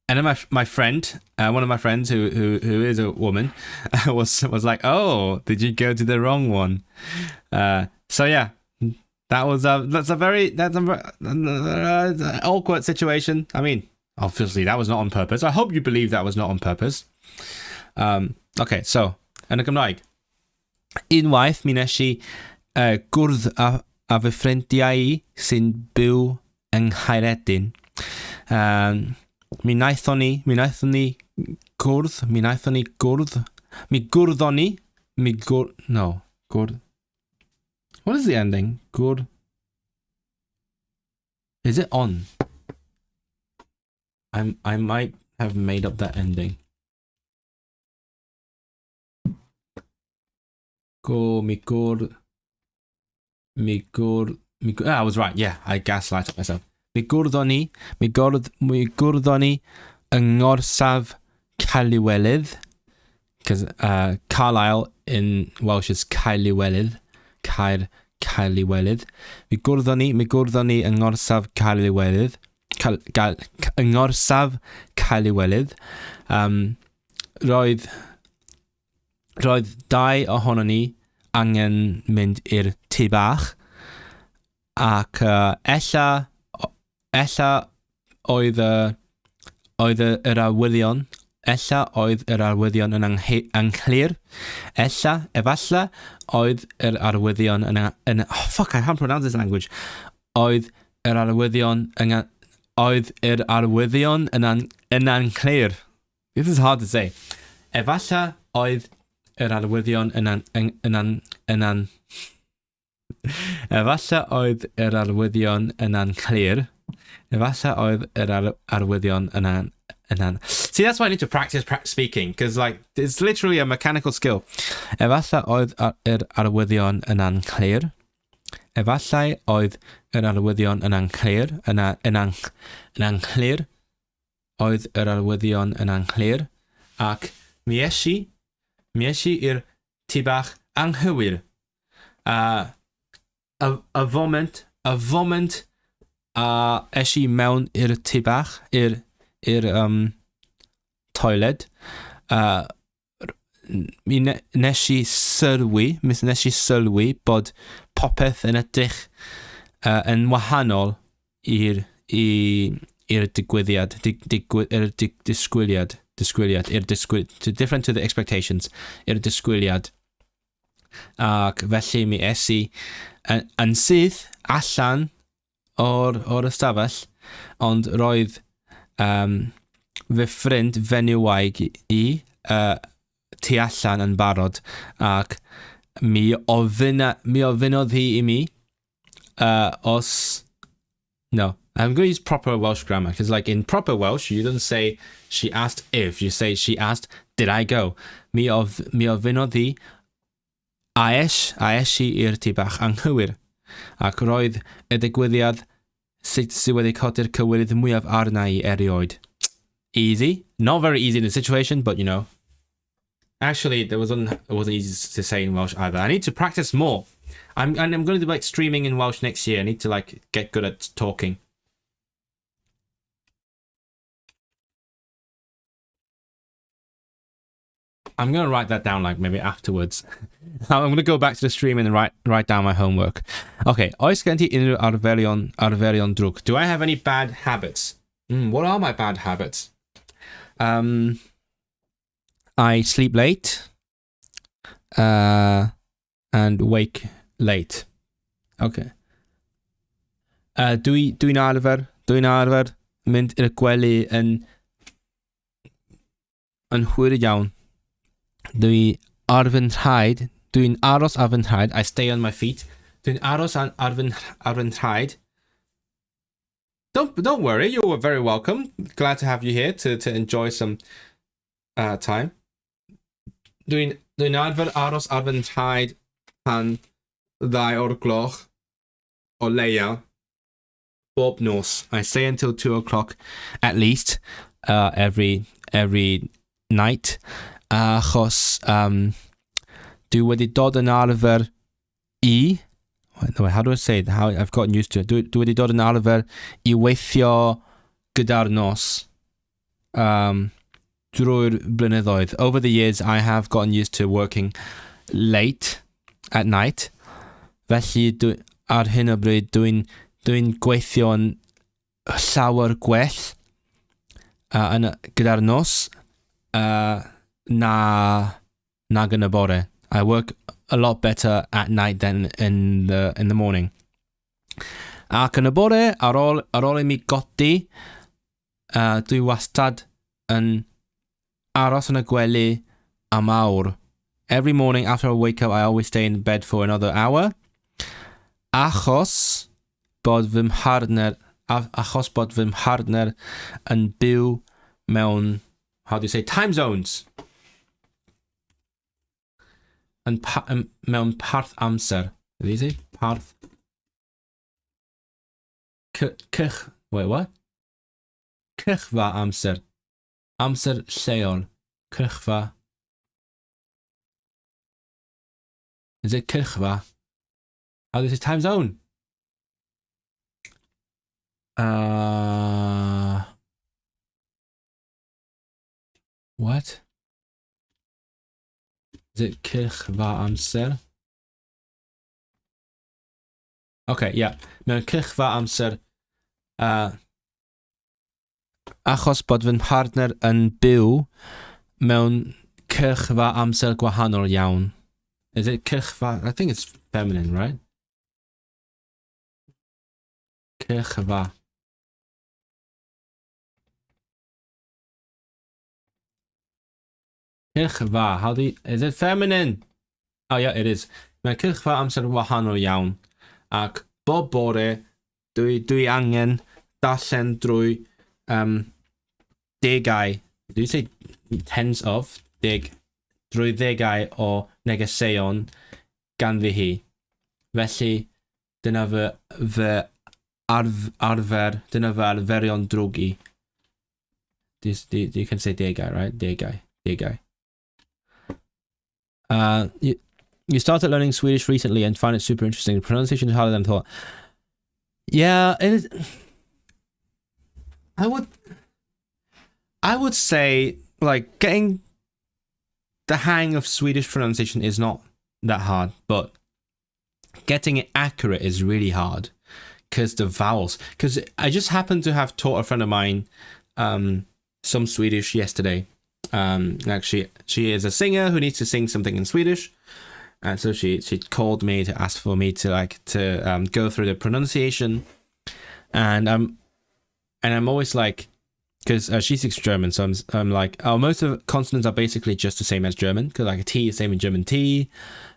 my friend, one of my friends who is a woman, was like, "Oh, did you go to the wrong one?" So yeah, that's an awkward situation. I mean, obviously that was not on purpose. I hope you believe that was not on purpose. Okay, so yn y Gymraeg, unwaith mi nes I gwrdd a fy ffrindiau I sy'n byw yng Nghaeredin. Mi gwrddon ni what is the ending? Is it on? I might have made up that ending. I was right. Yeah, I gaslighted myself. Mi gwrddon ni yng Ngorsaf Caerlywelydd, because Carlisle in Welsh is Caerlywelydd. Caerlywelydd. Mi gwrddon ni yng Ngorsaf Caerlywelydd. Yng Ngorsaf Caerlywelydd. Roedd dau ohonon ni angen mynd i'r tŷ bach, ac ella oedd yr arwyddion yn anghlir. Efallai oedd yr arwyddion yn fuck, I can't pronounce this language. Oedd yr arwyddion yn anghlir. This is hard to say. Efallai oedd yr arwyddion yn anghlir. See, that's why I need to practice speaking, because like it's literally a mechanical skill. Efallai oedd yr arwyddion yn anghlir. Oedd yr arwyddion yn anghlir. Ac mi es I i'r tŷ bach anghywir. A foment es I mewn i'r tŷ bach, i'r toiled. Nes I sylwi bod popeth yn edrych yn wahanol i'r disgwyliad, different to the expectations, i'r disgwyliad. Ac felly mi es I yn syth allan o'r ystafell, ond roedd fy ffrind fenywraig I tu allan yn barod, ac mi ofynodd hi I mi os... No, I'm going to use proper Welsh grammar, because like in proper Welsh, you don't say she asked if, you say she asked, did I go? Mi ofynodd hi a es I i'r tŷ bach anghywir, ac roedd y digwyddiad sydd wedi codi'r cywirydd mwyaf arna I erioed. Easy. Not very easy in the situation, but you know. Actually, it wasn't easy to say in Welsh either. I need to practice more. I'm going to do like streaming in Welsh next year. I need to like get good at talking. I'm going to write that down like maybe afterwards. I'm going to go back to the stream and write down my homework. Okay, oes gen ti unrhyw arferion drwg? Do I have any bad habits? What are my bad habits? I sleep late and wake late. Okay. Dwi'n arfer mynd i'r gwely yn hwyr iawn. Dwi'n aros ar fy nhraed. I stay on my feet. Dwi'n aros ar fy nhraed. Don't worry, you're very welcome. Glad to have you here to enjoy some time. Dwi'n arfer aros ar fy nhraed pan 2 o'r gloch o leia bob nos. I stay until 2 o'clock at least every night. Achos dwi wedi dod yn arfer I... How do I say it? How I've gotten used to it. Dwi wedi dod yn arfer I weithio gyda'r nos drwy'r blynyddoedd. Over the years, I have gotten used to working late at night. Felly, ar hyn o bryd, dwi'n gweithio yn llawer gwell gyda'r nos na yn y bore. I work a lot better at night than in the morning. Ac yn y bore, ar ôl I mi godi, dwi wastad yn aros yn y gwely am awr. Every morning after I wake up, I always stay in bed for another hour. Achos bod fy mhartner yn byw mewn, how do you say, time zones. Mewn parth amser. Did you say parth? Wait, what? Cychfa amser. Amser lleol. Cychfa. Is it cychfa? How do you say time zone? What? Is it cychfa amser? Okay, yeah. Mewn cychfa amser. Achos bod fy partner yn byw mewn cychfa amser gwahanol iawn. Is it cychfa? I think it's feminine, right? Cychfa. Cychfa. How do you... Is it feminine? Oh yeah, it is. Mae cychfa amser wahanol iawn. Ac bob bore, dwi angen darllen drwy degau. Do you say tens of? Drwy degau o negeseuon gan fi hi. Felly, dyna fy arfer, dyna fy arferion drwg I. You can say degau, right? Degau. You started learning Swedish recently and find it super interesting. The pronunciation is harder than I thought. Yeah, it is. I would say, like, getting the hang of Swedish pronunciation is not that hard, but getting it accurate is really hard because the vowels. Because I just happened to have taught a friend of mine some Swedish yesterday. Actually, she is a singer who needs to sing something in Swedish, and so she called me to ask for me to go through the pronunciation, and I'm always like, because she speaks German, so I'm like, oh, most of the consonants are basically just the same as German, because like a T is the same in German T,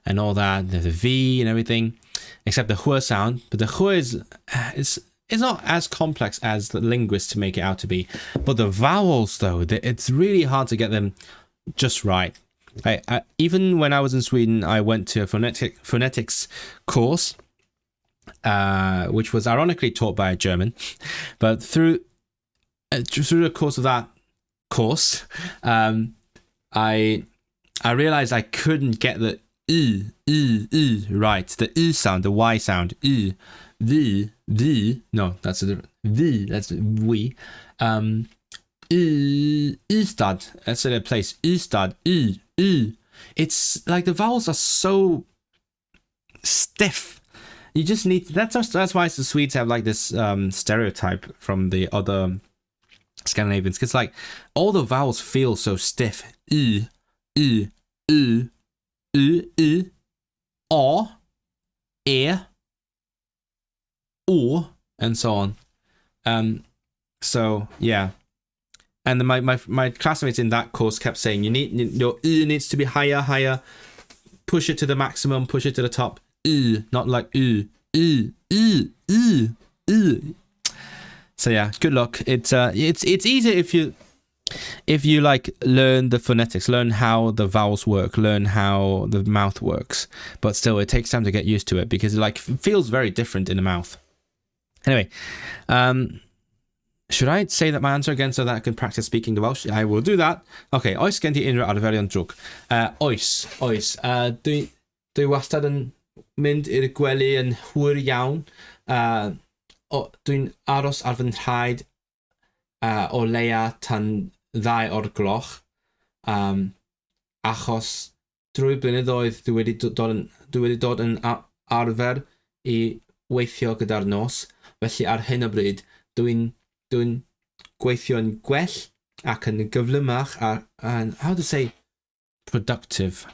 and all that, there's a V and everything, except the H sound, but the H is not as complex as the linguists make it out to be. But the vowels, though, it's really hard to get them just right. Even when I was in Sweden, I went to a phonetics course, which was ironically taught by a German. But through the course of that course, I I realized I couldn't get the right. The sound, the Y sound. The. No, that's a different. That's we. Ystad. That's a place. Ystad. It's like the vowels are so stiff. You just need. That's why the Swedes have like this stereotype from the other Scandinavians. Because like all the vowels feel so stiff. O, e, o, and so on. So yeah, and my classmates in that course kept saying your needs to be higher, push it to the maximum, push it to the top. Not like So yeah, good luck. It's easier if you like learn the phonetics, learn how the vowels work, learn how the mouth works. But still, it takes time to get used to it because it like feels very different in the mouth. Anyway, should I say that my answer again so that I can practice speaking the Welsh? I will do that. Okay, oes gen ti unrhyw arferion drwg? Oes. Dwi wastad yn mynd i'r gwely yn hwyr iawn. Dwi'n aros ar fy nhraed o leia tan 2 o'r gloch. Achos drwy blynyddoedd dwi wedi dod yn arfer I weithio gyda'r nos. Felly ar hyn o bryd dwi'n gweithio'n gwell ac yn gyflymach and how to say productive.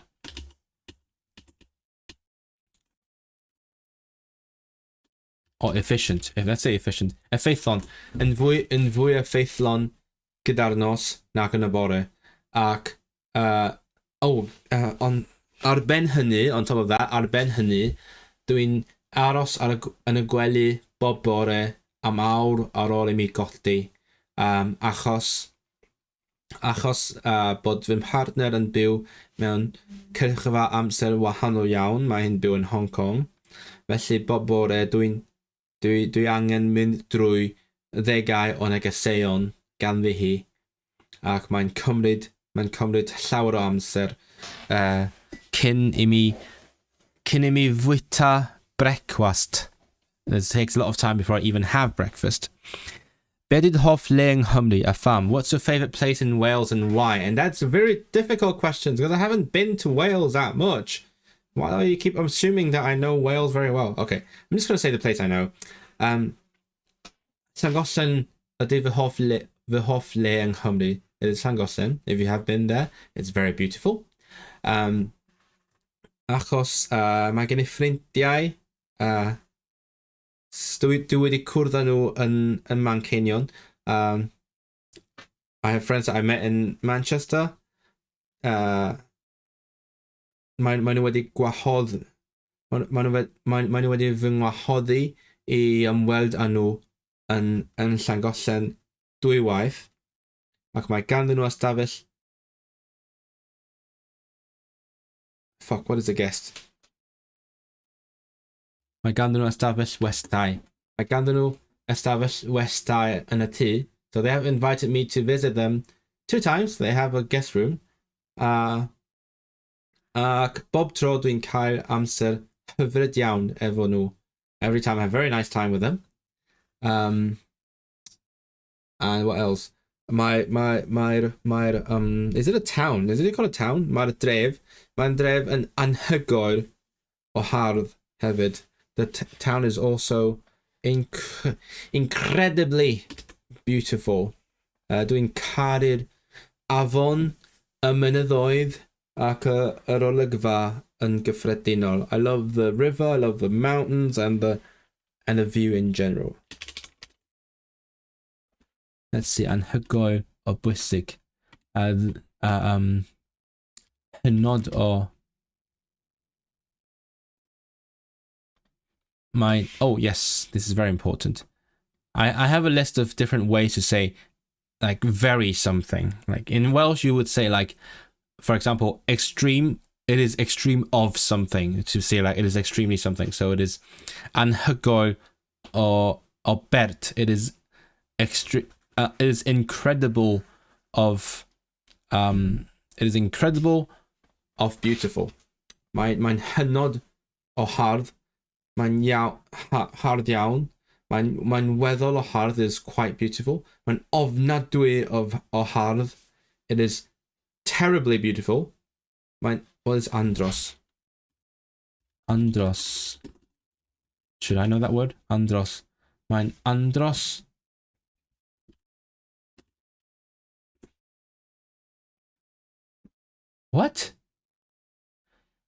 Or efficient. Let's say efficient. Effeithlon. Yn fwy effeithlon gyda'r nos nac yn y bore. Ac ar ben hynny, on top of that, ar ben hynny, dwi'n aros yn y gwely bob bore am awr ar ôl I mi godi. Achos bod fy partner yn byw mewn cyrchfa amser wahanol iawn. Mae hi'n byw yn Hong Kong. Felly bob bore dwi angen mynd drwy 10 o negeseuon ganddi hi ac mae'n cymryd llawer o amser cyn I mi fwyta brecwast. It takes a lot of time before I even have breakfast. Be did hoff le yng Nghymru a pham? What's your favourite place in Wales and why? And that's a very difficult question because I haven't been to Wales that much. Why do you keep assuming that I know Wales very well? Okay, I'm just going to say the place I know. Llangollen ydy fy hoff le yng Nghymru. It is Llangollen. If you have been there, it's very beautiful. Achos mae gen I ffrindiau. Dwi wedi cwrdd â nhw yn Manceinion. I have friends that I met in Manchester. Maen nhw wedi gwahoddi. Maen nhw wedi fy ngwahoddi I ymweld â nhw yn Llangollen 2 waith. Ac mae ganddyn nhw ystafell. Fuck, what is a guest? Mae ganddyn nhw ystafell westai. Mae ganddyn nhw ystafell westai yn y tŷ. So they have invited me to visit them 2 times. They have a guest room. Ac bob tro dwi'n cael amser hyfryd iawn efo nhw. Every time I have a very nice time with them. And what else? Is it a town? Is it called a town? Mae'r dref. Mae'n dref yn anhygoel o hardd hefyd. The town is also incredibly beautiful. Dwi'n caru'r afon y mynyddoedd ac yr olygfa yn gyffredinol. I love the river, I love the mountains and the view in general. Let's see, anhygoel o bwysig. Hynod o oh yes, this is very important. I have a list of different ways to say like very something. Like in Welsh you would say like, for example, extreme. It is extreme of something. To say like it is extremely something. So it is anhygoel o bert. It is extreme. It is incredible of. It is incredible of beautiful. Mae'n hynod o hardd. Mae'n hardd iawn. Mae'n weddol o hardd is quite beautiful. Mae'n ofnadwy o hardd. It is terribly beautiful. What is andros? Andros. Should I know that word? Andros. Mae'n andros. What?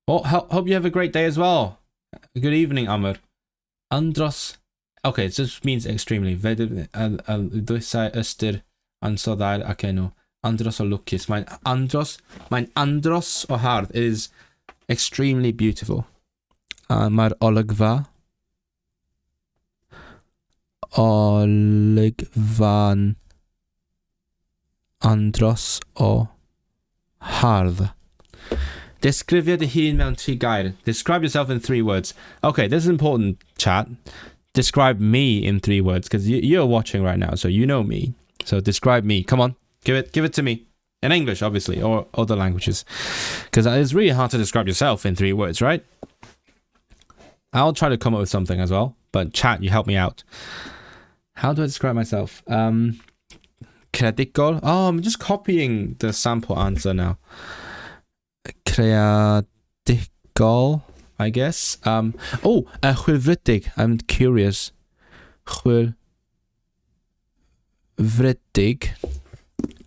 Oh, hope you have a great day as well. Good evening, Amr. Andros. Okay, it just means extremely. Dwysau ystyr ansoddair ac enw. Andros o lwcus. Mae'n andros o hardd. It is extremely beautiful. Mae'r olygfa'n andros o hardd. Disgrifio dy hun mewn 3 gair. Describe yourself in 3 words. Okay, this is important, chat. Describe me in 3 words, because you're watching right now, so you know me. So describe me. Come on, give it to me. In English, obviously, or other languages. Because it's really hard to describe yourself in 3 words, right? I'll try to come up with something as well, but chat, you help me out. How do I describe myself? Creadigol. Oh, I'm just copying the sample answer now. Creadigol, I guess. Chwilfrydig. I'm curious. Chwilfrydig.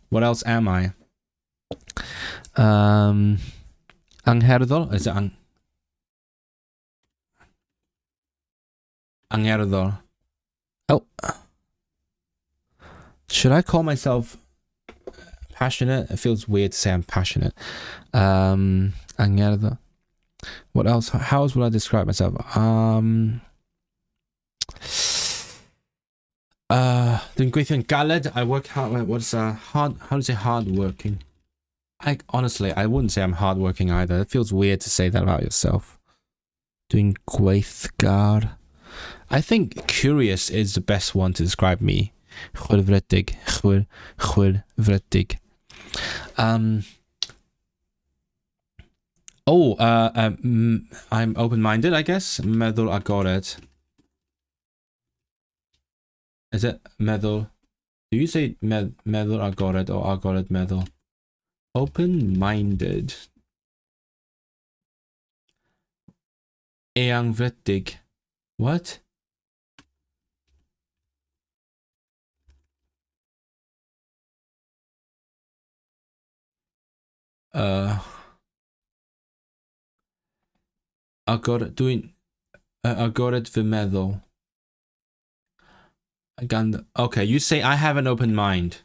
What else am I? Angherddol? Is it Angherddol? Oh. Should I call myself passionate? It feels weird to say I'm passionate. Angherddol. What else? How else would I describe myself? Dwi'n gweithio yn galed. I work hard. What's hard? How do you say hard working? Honestly, I wouldn't say I'm hard working either. It feels weird to say that about yourself. Dwi'n gweithgar. I think curious is the best one to describe me. Chwilfrydig. Chwilfrydig. I'm open-minded, I guess. Meddwl agored. Is it meddwl? Do you say meddwl agored or agored meddwl? Open-minded. Eangfrydig. What? Agored fy meddwl. Okay, you say I have an open mind.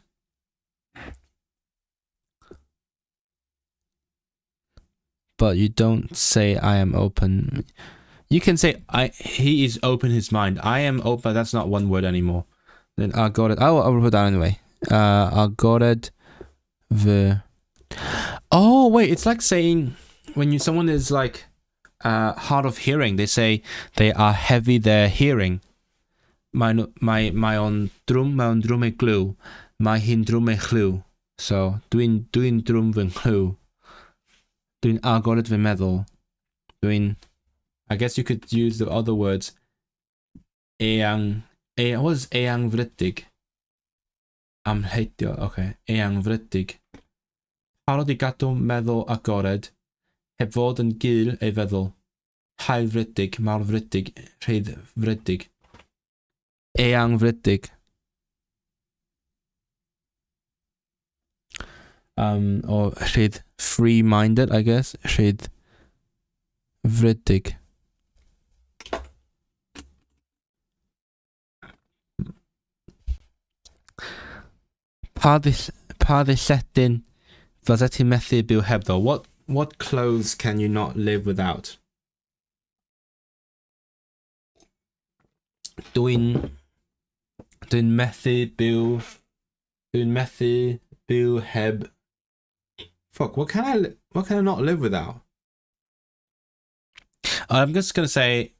But you don't say I am open. You can say he is open his mind. I am open. That's not one word anymore. Then agored. I'll put that anyway. Agored fy. Oh wait, it's like saying when someone is like hard of hearing, they say they are heavy their hearing. Mae o'n drwm e glw. Mae hi'n drwm e chlw. So dwi'n drwm fy nghlw. Dwi'n agored fy meddwl. I guess you could use the other words. What is eangfrydig? Amheitio. Okay. Eangfrydig. Parod I gadw meddwl agored, heb fod yn gul ei feddwl. Haelfrydig, malfrydig, rheiddfrydig. Eangfrydig. Or rheidd free-minded, I guess. Rheiddfrydig. Pa ddilledyn fyddet ti methu byw hebddo? What clothes can you not live without? Dwi'n methu byw heb. Fuck, what can I not live without? I'm just gonna say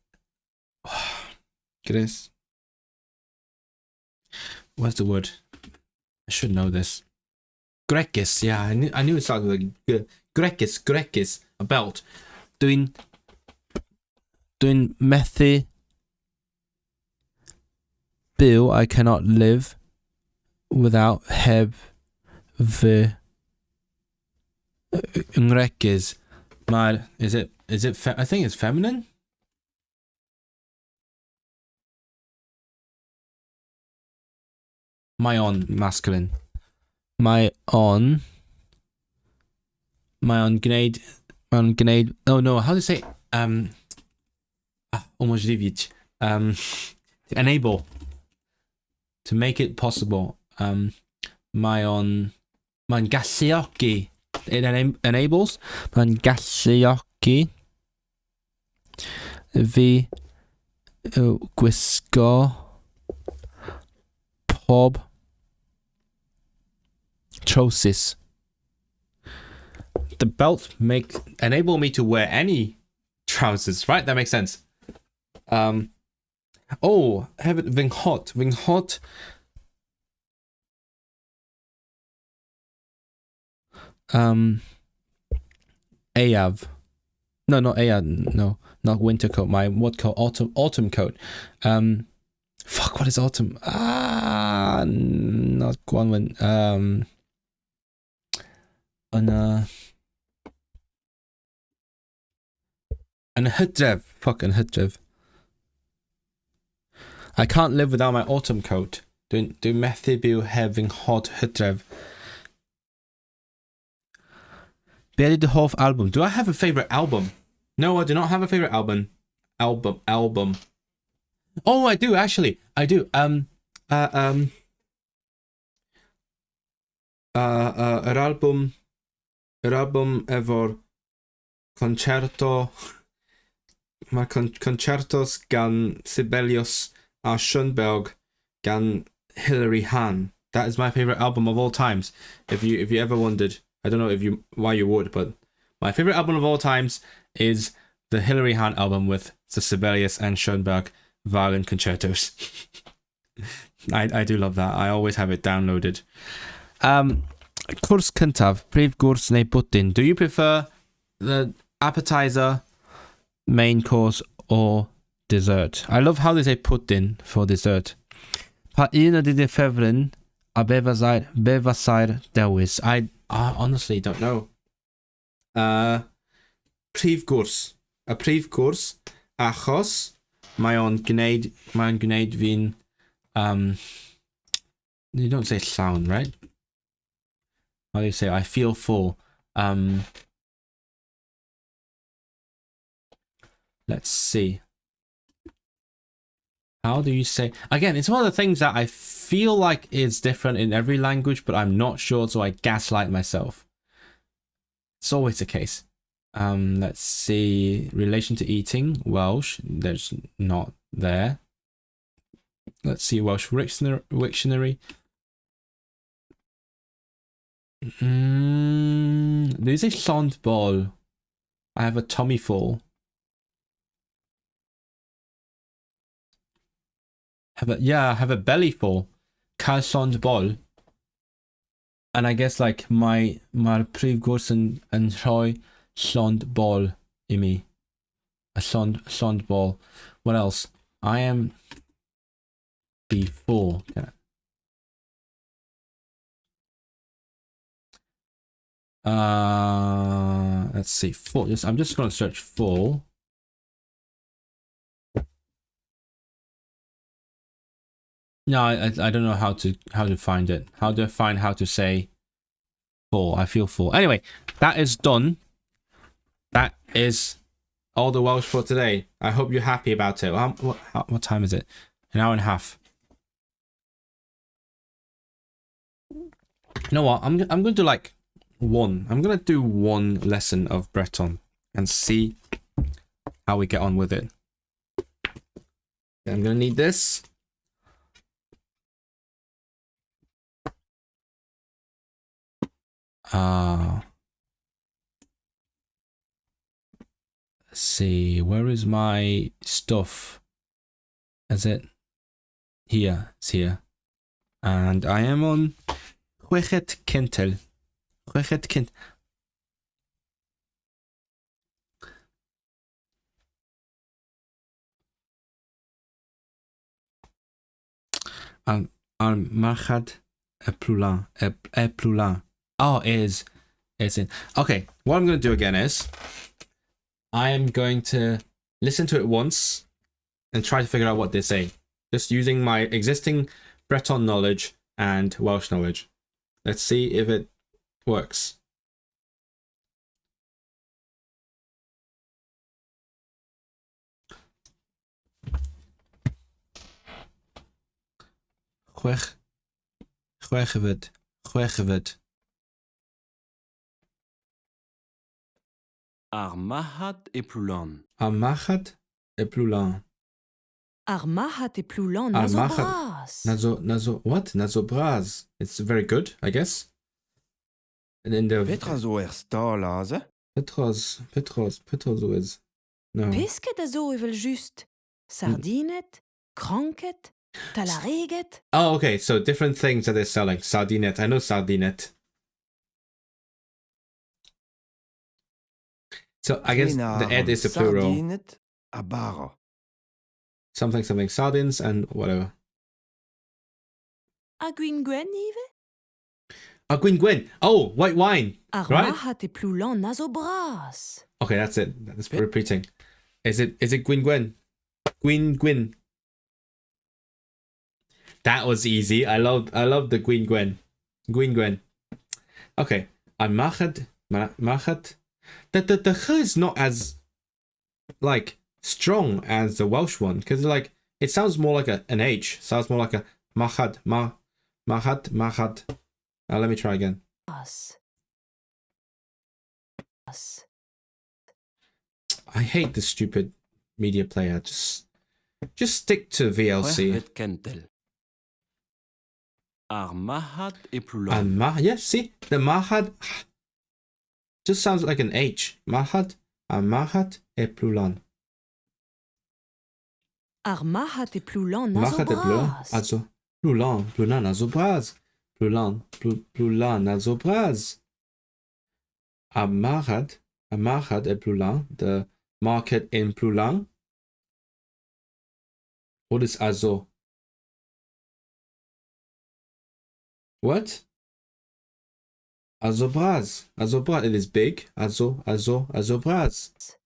Chris. Where's the word? I should know this. Grekis, yeah, I knew it started with a Grekis, a belt. Dwi'n methu byw, I cannot live without heb fy ngrekis. Is it I think it's feminine? Mae on masculine. Mae on gwneud oh no, how do you say umożliwić to enable, to make it possible. Mae'n galluogi, it enables, mae'n galluogi fi gwisgo pob trousers. The belt enable me to wear any trousers, right? That makes sense. Oh, have it ving hot. Ayav. No, not Ayav. No, not winter coat. My what coat? Autumn coat. Fuck, what is autumn? Not one. An hydref. Fuck, an hydref. I can't live without my autumn coat. Do methu byw having hot hydref. Be ydy dy hoff album? Do I have a favorite album? No, I do not have a favorite album. Album. Oh, I do actually. I do. Yr album efo'r concerto. Mae concertos gan Sibelius a Schoenberg gan Hilary Hahn. That is my favorite album of all times. If you ever wondered, I don't know why you would, but my favorite album of all times is the Hilary Hahn album with the Sibelius and Schoenberg violin concertos. I do love that. I always have it downloaded. Cwrs cyntaf, prif gwrs neu bwdin. Do you prefer the appetizer, main course, or dessert? I love how they say pudding for dessert. Pa un ydy dy ffefryn a be fasai'r dewis? I honestly don't know. Prif gwrs. Y prif gwrs achos mae o'n gwneud fi'n you don't say llawn, right? How do you say I feel full? Let's see. How do you say? Again, it's one of the things that I feel like is different in every language, but I'm not sure, so I gaslight myself. It's always the case. Let's see. Relation to eating. Welsh. There's not there. Let's see. Welsh Wiktionary. There's a llond bol. I have a tummy full. I have a belly full. Cael llond bol. And I guess like mae'r prif gwrs yn rhoi llond bol I mi. A llond bol. What else? I am before. Yeah. Let's see. Full. I'm just going to search full. No, I don't know how to find it. How do I find how to say full? I feel full. Anyway, that is done. That is all the Welsh for today. I hope you're happy about it. What time is it? An hour and a half. You know what? I'm going to do like one. I'm going to do one lesson of Breton and see how we get on with it. I'm going to need this. Let's see, where is my stuff? Is it here? It's here. And I am on Chweched Kintel. Chweched kind. Al Machad Eplula. Eplula. Oh, is in. Okay, what I'm going to do again is I am going to listen to it once and try to figure out what they say. Just using my existing Breton knowledge and Welsh knowledge. Let's see if it works. Chweched. Armagad et Ploulan. Armagad et Ploulan. Armagad et Ploulan nazobras. What? Nazobras. It's very good, I guess. And in the Petra zo stalaze? Petros is. No. Pisket a zo evel just. Sardinet, kranket, talareget. Oh, okay. So different things that they're selling. Sardinet. I know sardinet. So I guess the ed is the plural. Sardinet a bara. Something sardines and whatever. A gwingwen ive? Oh, Gwyn. Oh, white wine. Armagad et Ploulan nazobras. Okay, that's it. That's repeating. Is it Gwyn? Gwyn. That was easy. I love the Gwyn. Okay. And Machat. The ch is not as like strong as the Welsh one because like it sounds more like an H. Sounds more like a Machat. Machat. Let me try again. I hate this stupid media player. Just stick to VLC. Armagad et Ploulan. Yeah, see? The Mahad just sounds like an H. Mahad et Ploulan. Armagad et Ploulan Mahad et Ploulan. nazobras. Also, Ploulan nazobras. Ploulan nazobras. Armagad et Ploulan. The market in Ploulan. What is Azo? What? Azobraz. It is big. Azobraz.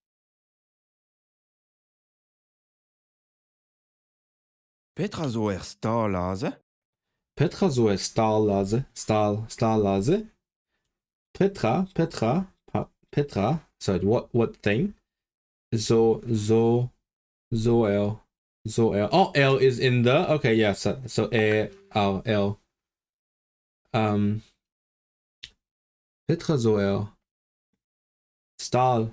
Petra zo stalaze? Petra zo stalaze. Petra. So what thing? Zoel. Oh, L is in the. Okay, yeah. So L. Petra Zoel. Stalaze.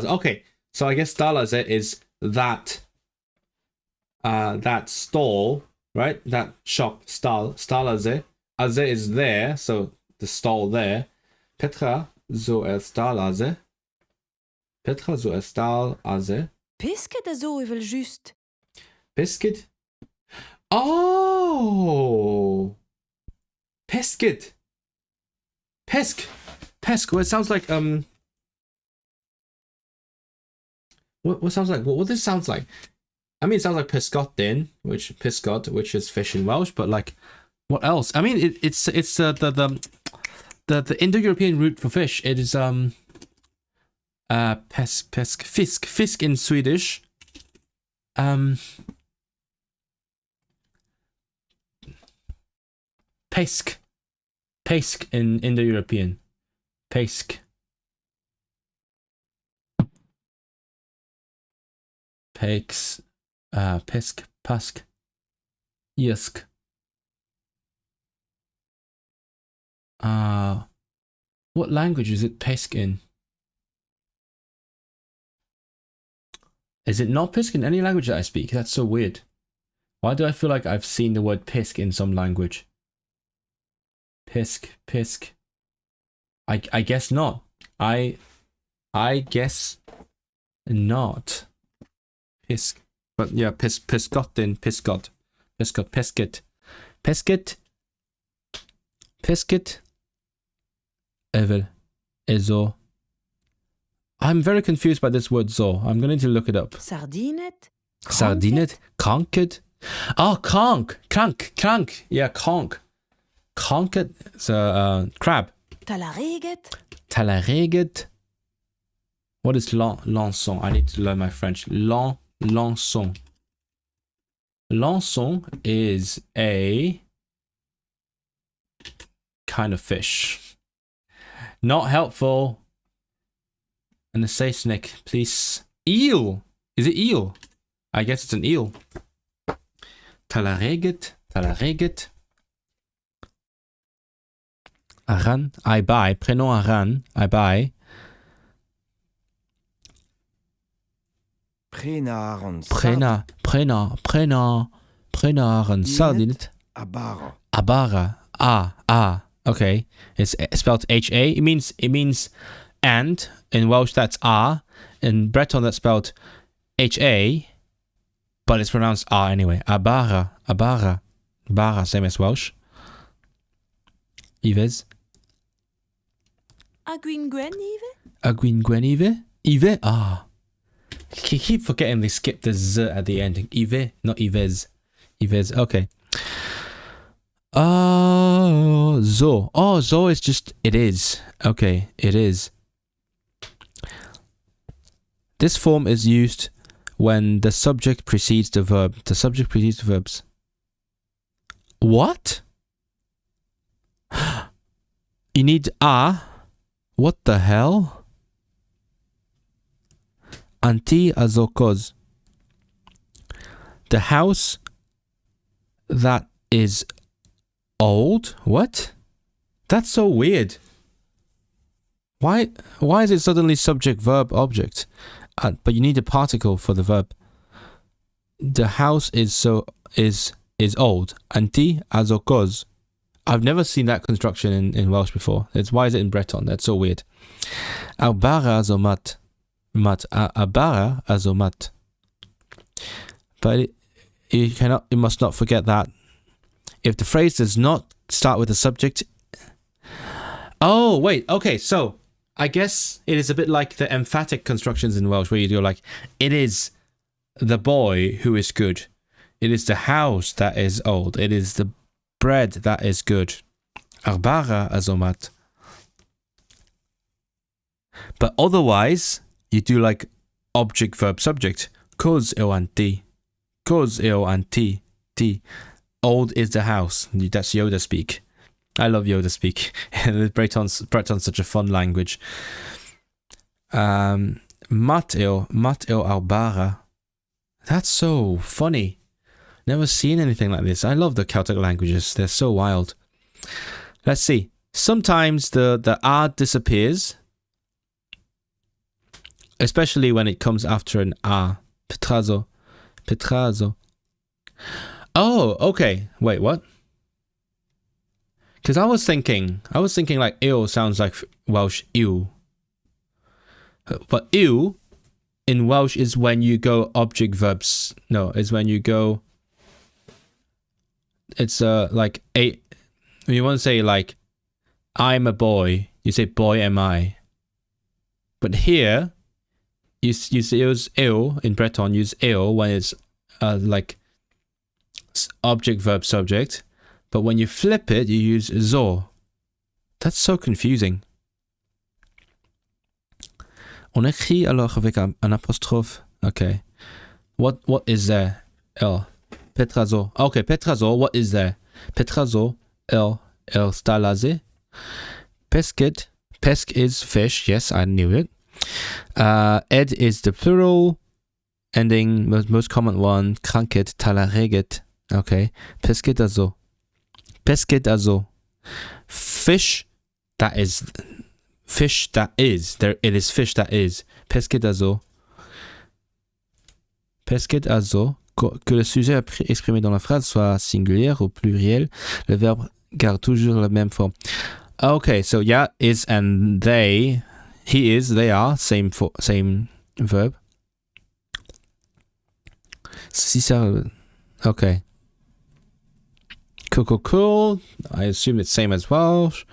Okay, so I guess Stalaze is that stall, right? That shop, Stalaze. Aze is there, so the stall there. Petra Zoel Stalaze. Pisket a zo evel just. Biscuit. Oh, Pesket. Pesk. Well, it sounds like What sounds like what this sounds like? I mean, it sounds like piscot, which is fish in Welsh, but like, what else? I mean, it's the Indo-European root for fish. It is fisk in Swedish. Pesk in Indo-European. Pesk. Pesk, pask, yisk. What language is it pesk in? Is it not pisk in any language that I speak? That's so weird. Why do I feel like I've seen the word pisk in some language? Pisk. I guess not. I guess not. Pisk. But yeah, pesket. Pesket. Evel. Ezo. I'm very confused by this word zo. I'm going to look it up. Sardinet. Sardinet. Conket. Oh, conch. Crank. Yeah, conch. Conket. It's a crab. Talareget. Talareget. What is lançon? I need to learn my French. Lançon. Lançon is a kind of fish. Not helpful. And the say snake, please. Eel. Is it eel? I guess it's an eel. Talareget. Aran. I buy. Prénom Aran. I buy. Prenaren. Sardinet. Abara. Okay. It's spelled H-A. It means and. In Welsh, that's A. In Breton, that's spelled H-A. But it's pronounced A anyway. Abara. Bara, same as Welsh. Yves. Aguinguen, Ive? Ive? Ah. I keep forgetting they skipped the Z at the end. Ive, not Yves. Yves, okay. Zo. Oh, zo is just, it is. Okay, it is. This form is used when the subject precedes the verb. The subject precedes the verbs. What? You need a. What the hell? Anti azokoz. The house that is old? What? That's so weird. Why is it suddenly subject, verb, object? But you need a particle for the verb. The house is old. Anti azokoz. I've never seen that construction in Welsh before. Why is it in Breton? That's so weird. Arbara azomat. Abara azomat. But you must not forget that if the phrase does not start with a subject. Oh, wait. Okay, so I guess it is a bit like the emphatic constructions in Welsh where you go like, it is the boy who is good. It is the house that is old. It is the bread that is good. Arbara azomat. But otherwise, you do like object, verb, subject. Cos eo anti. Cos eo anti. T. Old is the house. That's Yoda speak. I love Yoda speak. Breton's such a fun language. Mat eo arbara. That's so funny. Never seen anything like this. I love the Celtic languages. They're so wild. Let's see. Sometimes the R disappears. Especially when it comes after an A. Petrazo. Oh, okay. Wait, what? Because I was thinking like ew sounds like Welsh ew. But ew in Welsh is when you go object verbs. No, is when you go. It's like a. When you want to say like, I'm a boy, you say boy am I. But here, you use ew in Breton. Use ew when it's like object verb subject. But when you flip it, you use zo. That's so confusing. On écrit alors avec un apostrophe. Okay. What is there? El. Petrazo. Okay, Petrazo, what is there? Petrazo, el stalaze. Pesket. Pesk is fish. Yes, I knew it. Ed is the plural. Ending, most common one. Kranket, talareget. Okay. Pesketazo. Fish that is. There, it is fish that is. Pesketazo. Que le sujet exprimé dans la phrase soit singulier ou pluriel, le verbe garde toujours la même forme. Okay, so yeah, is and they, he is, they are, same verb. Si ça, okay. Cool. I assume it's same as Welsh.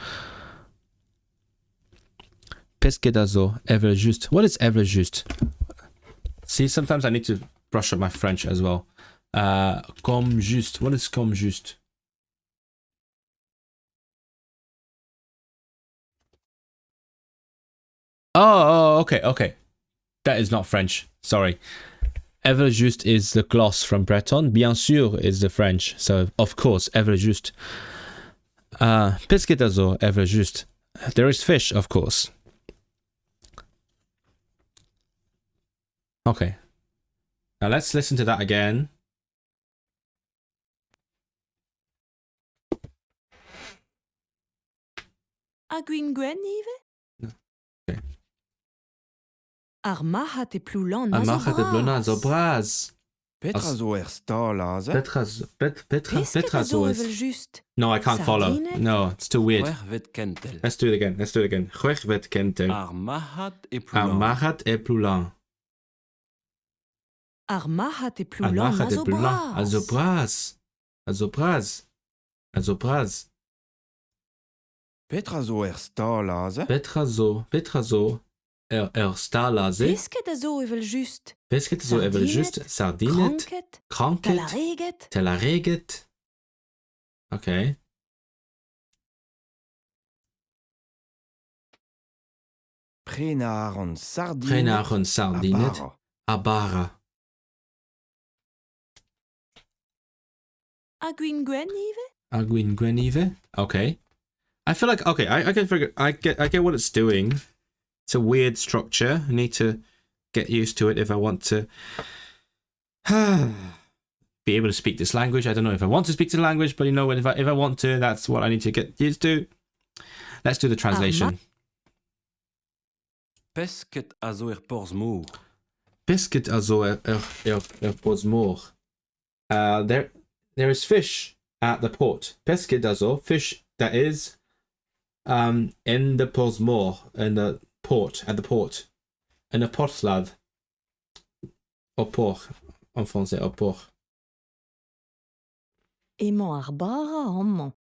Pescedazo, ever juste. What is ever juste? See, sometimes I need to brush up my French as well. Comme juste. What is comme juste? Oh, okay. That is not French. Sorry. Ever juste is the gloss from Breton. Bien sûr is the French. So, of course, ever juste. Pescedazo, ever juste. There is fish, of course. Okay. Now let's listen to that again. Agwin gwen ive? Okay. Armaha te plulan na Amacha de blona zo braz. Petra zo stalaze. Pescedazo evel just. No, I can't follow. Sardine? No, it's too weird. Vet kentel. Let's do it again. Chwech vet kentel. Armahat e plulan. Armachat e plulan. Armaha te plulan na Armachat e zo plulan. bras. Azopraz. Petra zo stalaze. Petrazo. Stalaze. Pescedazo evel just. Pescedazo evel just. Sardinet. Kranket. Kranket. Talareget. Telareget. Okay. Prenaron sardinet. Prenaron sardinet. Abara. Abara. Agwin gwen ive? Agwin gwenive. Okay. I feel like I can figure I get what it's doing. It's a weird structure. I need to get used to it if I want to be able to speak this language. I don't know if I want to speak the language, but you know, if I want to, that's what I need to get used to. Let's do the translation. Pesket azo porzmoor. Biscuit also was more. There is fish at the port. Pesket also fish that is in the Portsmore, in the port, at the port. In the portslad. Au port. En français, au port. Aimant arbara amant.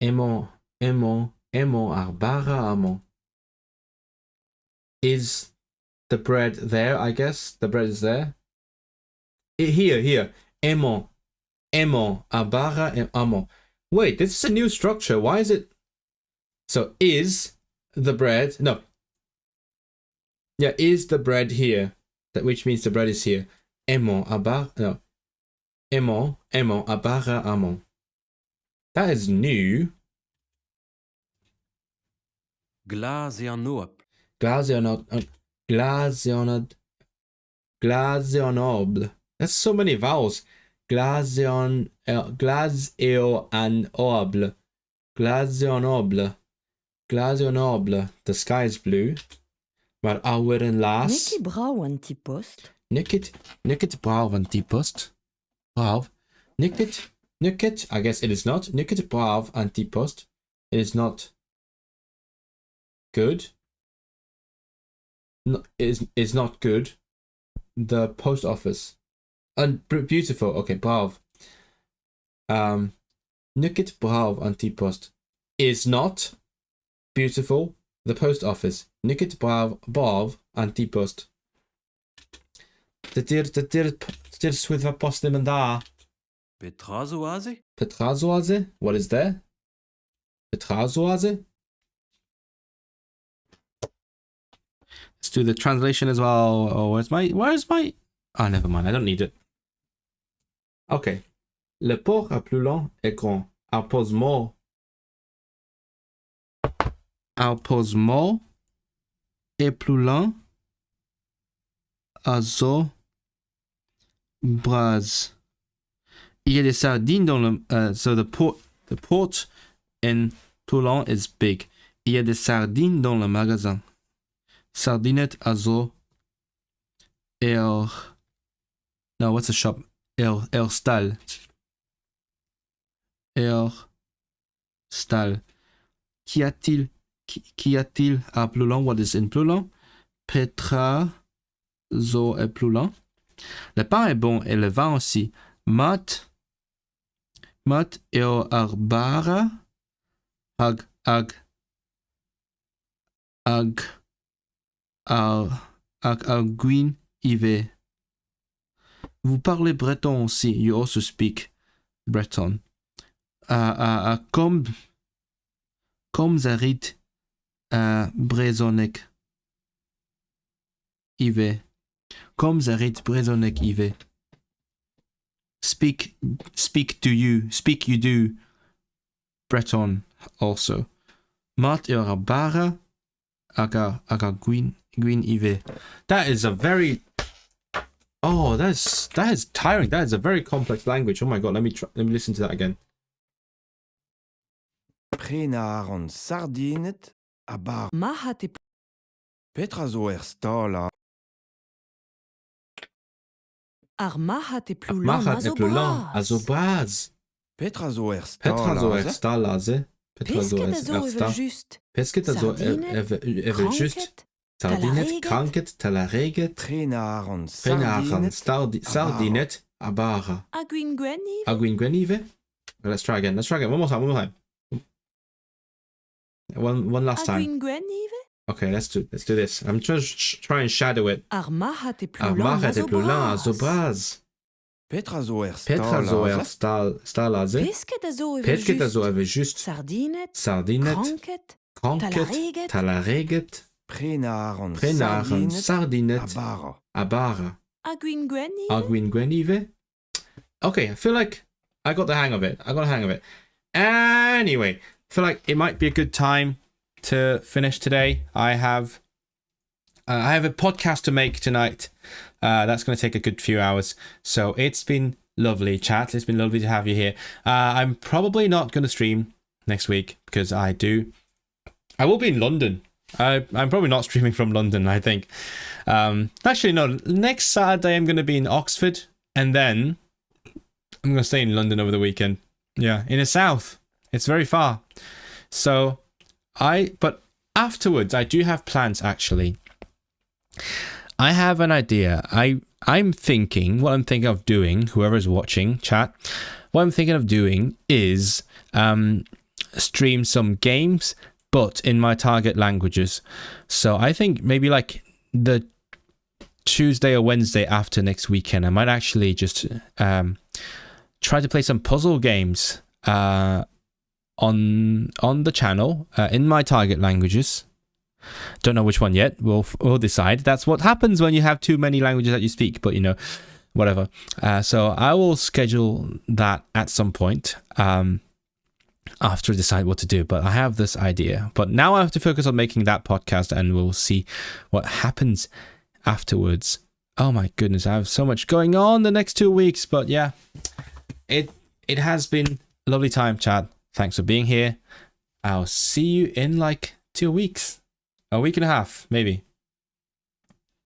Aimant arbara amant. Is the bread there, I guess? The bread is there. Here. Aimant arbara amant. Wait, this is a new structure. Why is it? So is the bread? No. Yeah, is the bread here? Which means the bread is here. Aimant arbara. No. Aimant arbara amant. That is new. Glazianope. Glazionoble. That's so many vowels. Glazionoble. The sky is blue. Maar ouder en laas. Neki brau antipost. Nikket brav antipost. Brav. Nikket. I guess it is not. Nikket brav antipost. It is not good. No, is not good. The post office. Beautiful. Okay, brav. Nikket brav antipost is not beautiful. The post office. Nikket brav antipost. Dyr swyddfa post ddim yn dda. Petrazoase. Petrazoase? What is there? Petrazoase? Let's do the translation as well. Oh, where's my... Oh, never mind. I don't need it. Okay. Le port à plus long et grand. Apposement est plus long. Azo bras. Il y a des sardines dans le... so the port in Toulon is big. Il y a des sardines dans le magasin. Sardinette azo no, what's the shop? Stal. Stal. Qu'y a-t-il à Ploulon? What is in Ploulon? Petra zo et Ploulon. Le pain est bon et le vin aussi. Mat Mat eo arbara ag gwyn ive. Vous parlez breton aussi. You also speak Breton. Comme zarit brezonek ive. Comme zarit brezonek ive. Speak you do Breton also. Mat eo arbara aga gwyn ive. That is a very that is tiring. That is a very complex language. Oh my god, let me listen to that again. Prenaron sardinet a bar. Mahat e Petra zo stola. ar mahat e plus Machat e plulan a zo braz. Petra zo Petra zo stalaze. Petra zo Pesket a zo evel just. Pesket a zo evel just. Sardinet, kranket, talareget. Prenaron Penaran sardinet sardinet abara. A gwyn gweniv. A gwyn gwenive. Let's try again. One more time. One last A time. gwyn gweniv. Okay, let's do this. I'm just try and shadow it. Ar mahat e plus Machat e plulan a zo braz. Petra zo Petra zo stalaze. Pesket a zo evel Pesket a zo just. evel just. Sardinet. Sardinet, Kranket. kranket, talareget. Prenaron Sardinet abara. abara. A gwyn gweniv. A gwyn gwenive. Okay, I feel like I got the hang of it. Anyway, I feel like it might be a good time to finish today. I have a podcast to make tonight. That's going to take a good few hours. So it's been lovely, chat. It's been lovely to have you here. I'm probably not going to stream next week because I will be in London. I'm probably not streaming from London, I think. Actually, no. Next Saturday, I'm going to be in Oxford. And then I'm going to stay in London over the weekend. Yeah, in the south. It's very far. So, but afterwards, I do have plans, actually. I have an idea. I'm thinking, what I'm thinking of doing, whoever's watching, chat, what I'm thinking of doing is stream some games, but in my target languages. So I think maybe like the Tuesday or Wednesday after next weekend, I might actually just try to play some puzzle games on the channel in my target languages. Don't know which one yet. We'll decide. That's what happens when you have too many languages that you speak, but whatever. So I will schedule that at some point after I decide what to do. But I have this idea. But now I have to focus on making that podcast, and we'll see what happens afterwards. Oh my goodness, I have so much going on the next 2 weeks. But yeah, it has been a lovely time, chat. Thanks for being here. I'll see you in like 2 weeks. A week and a half, maybe.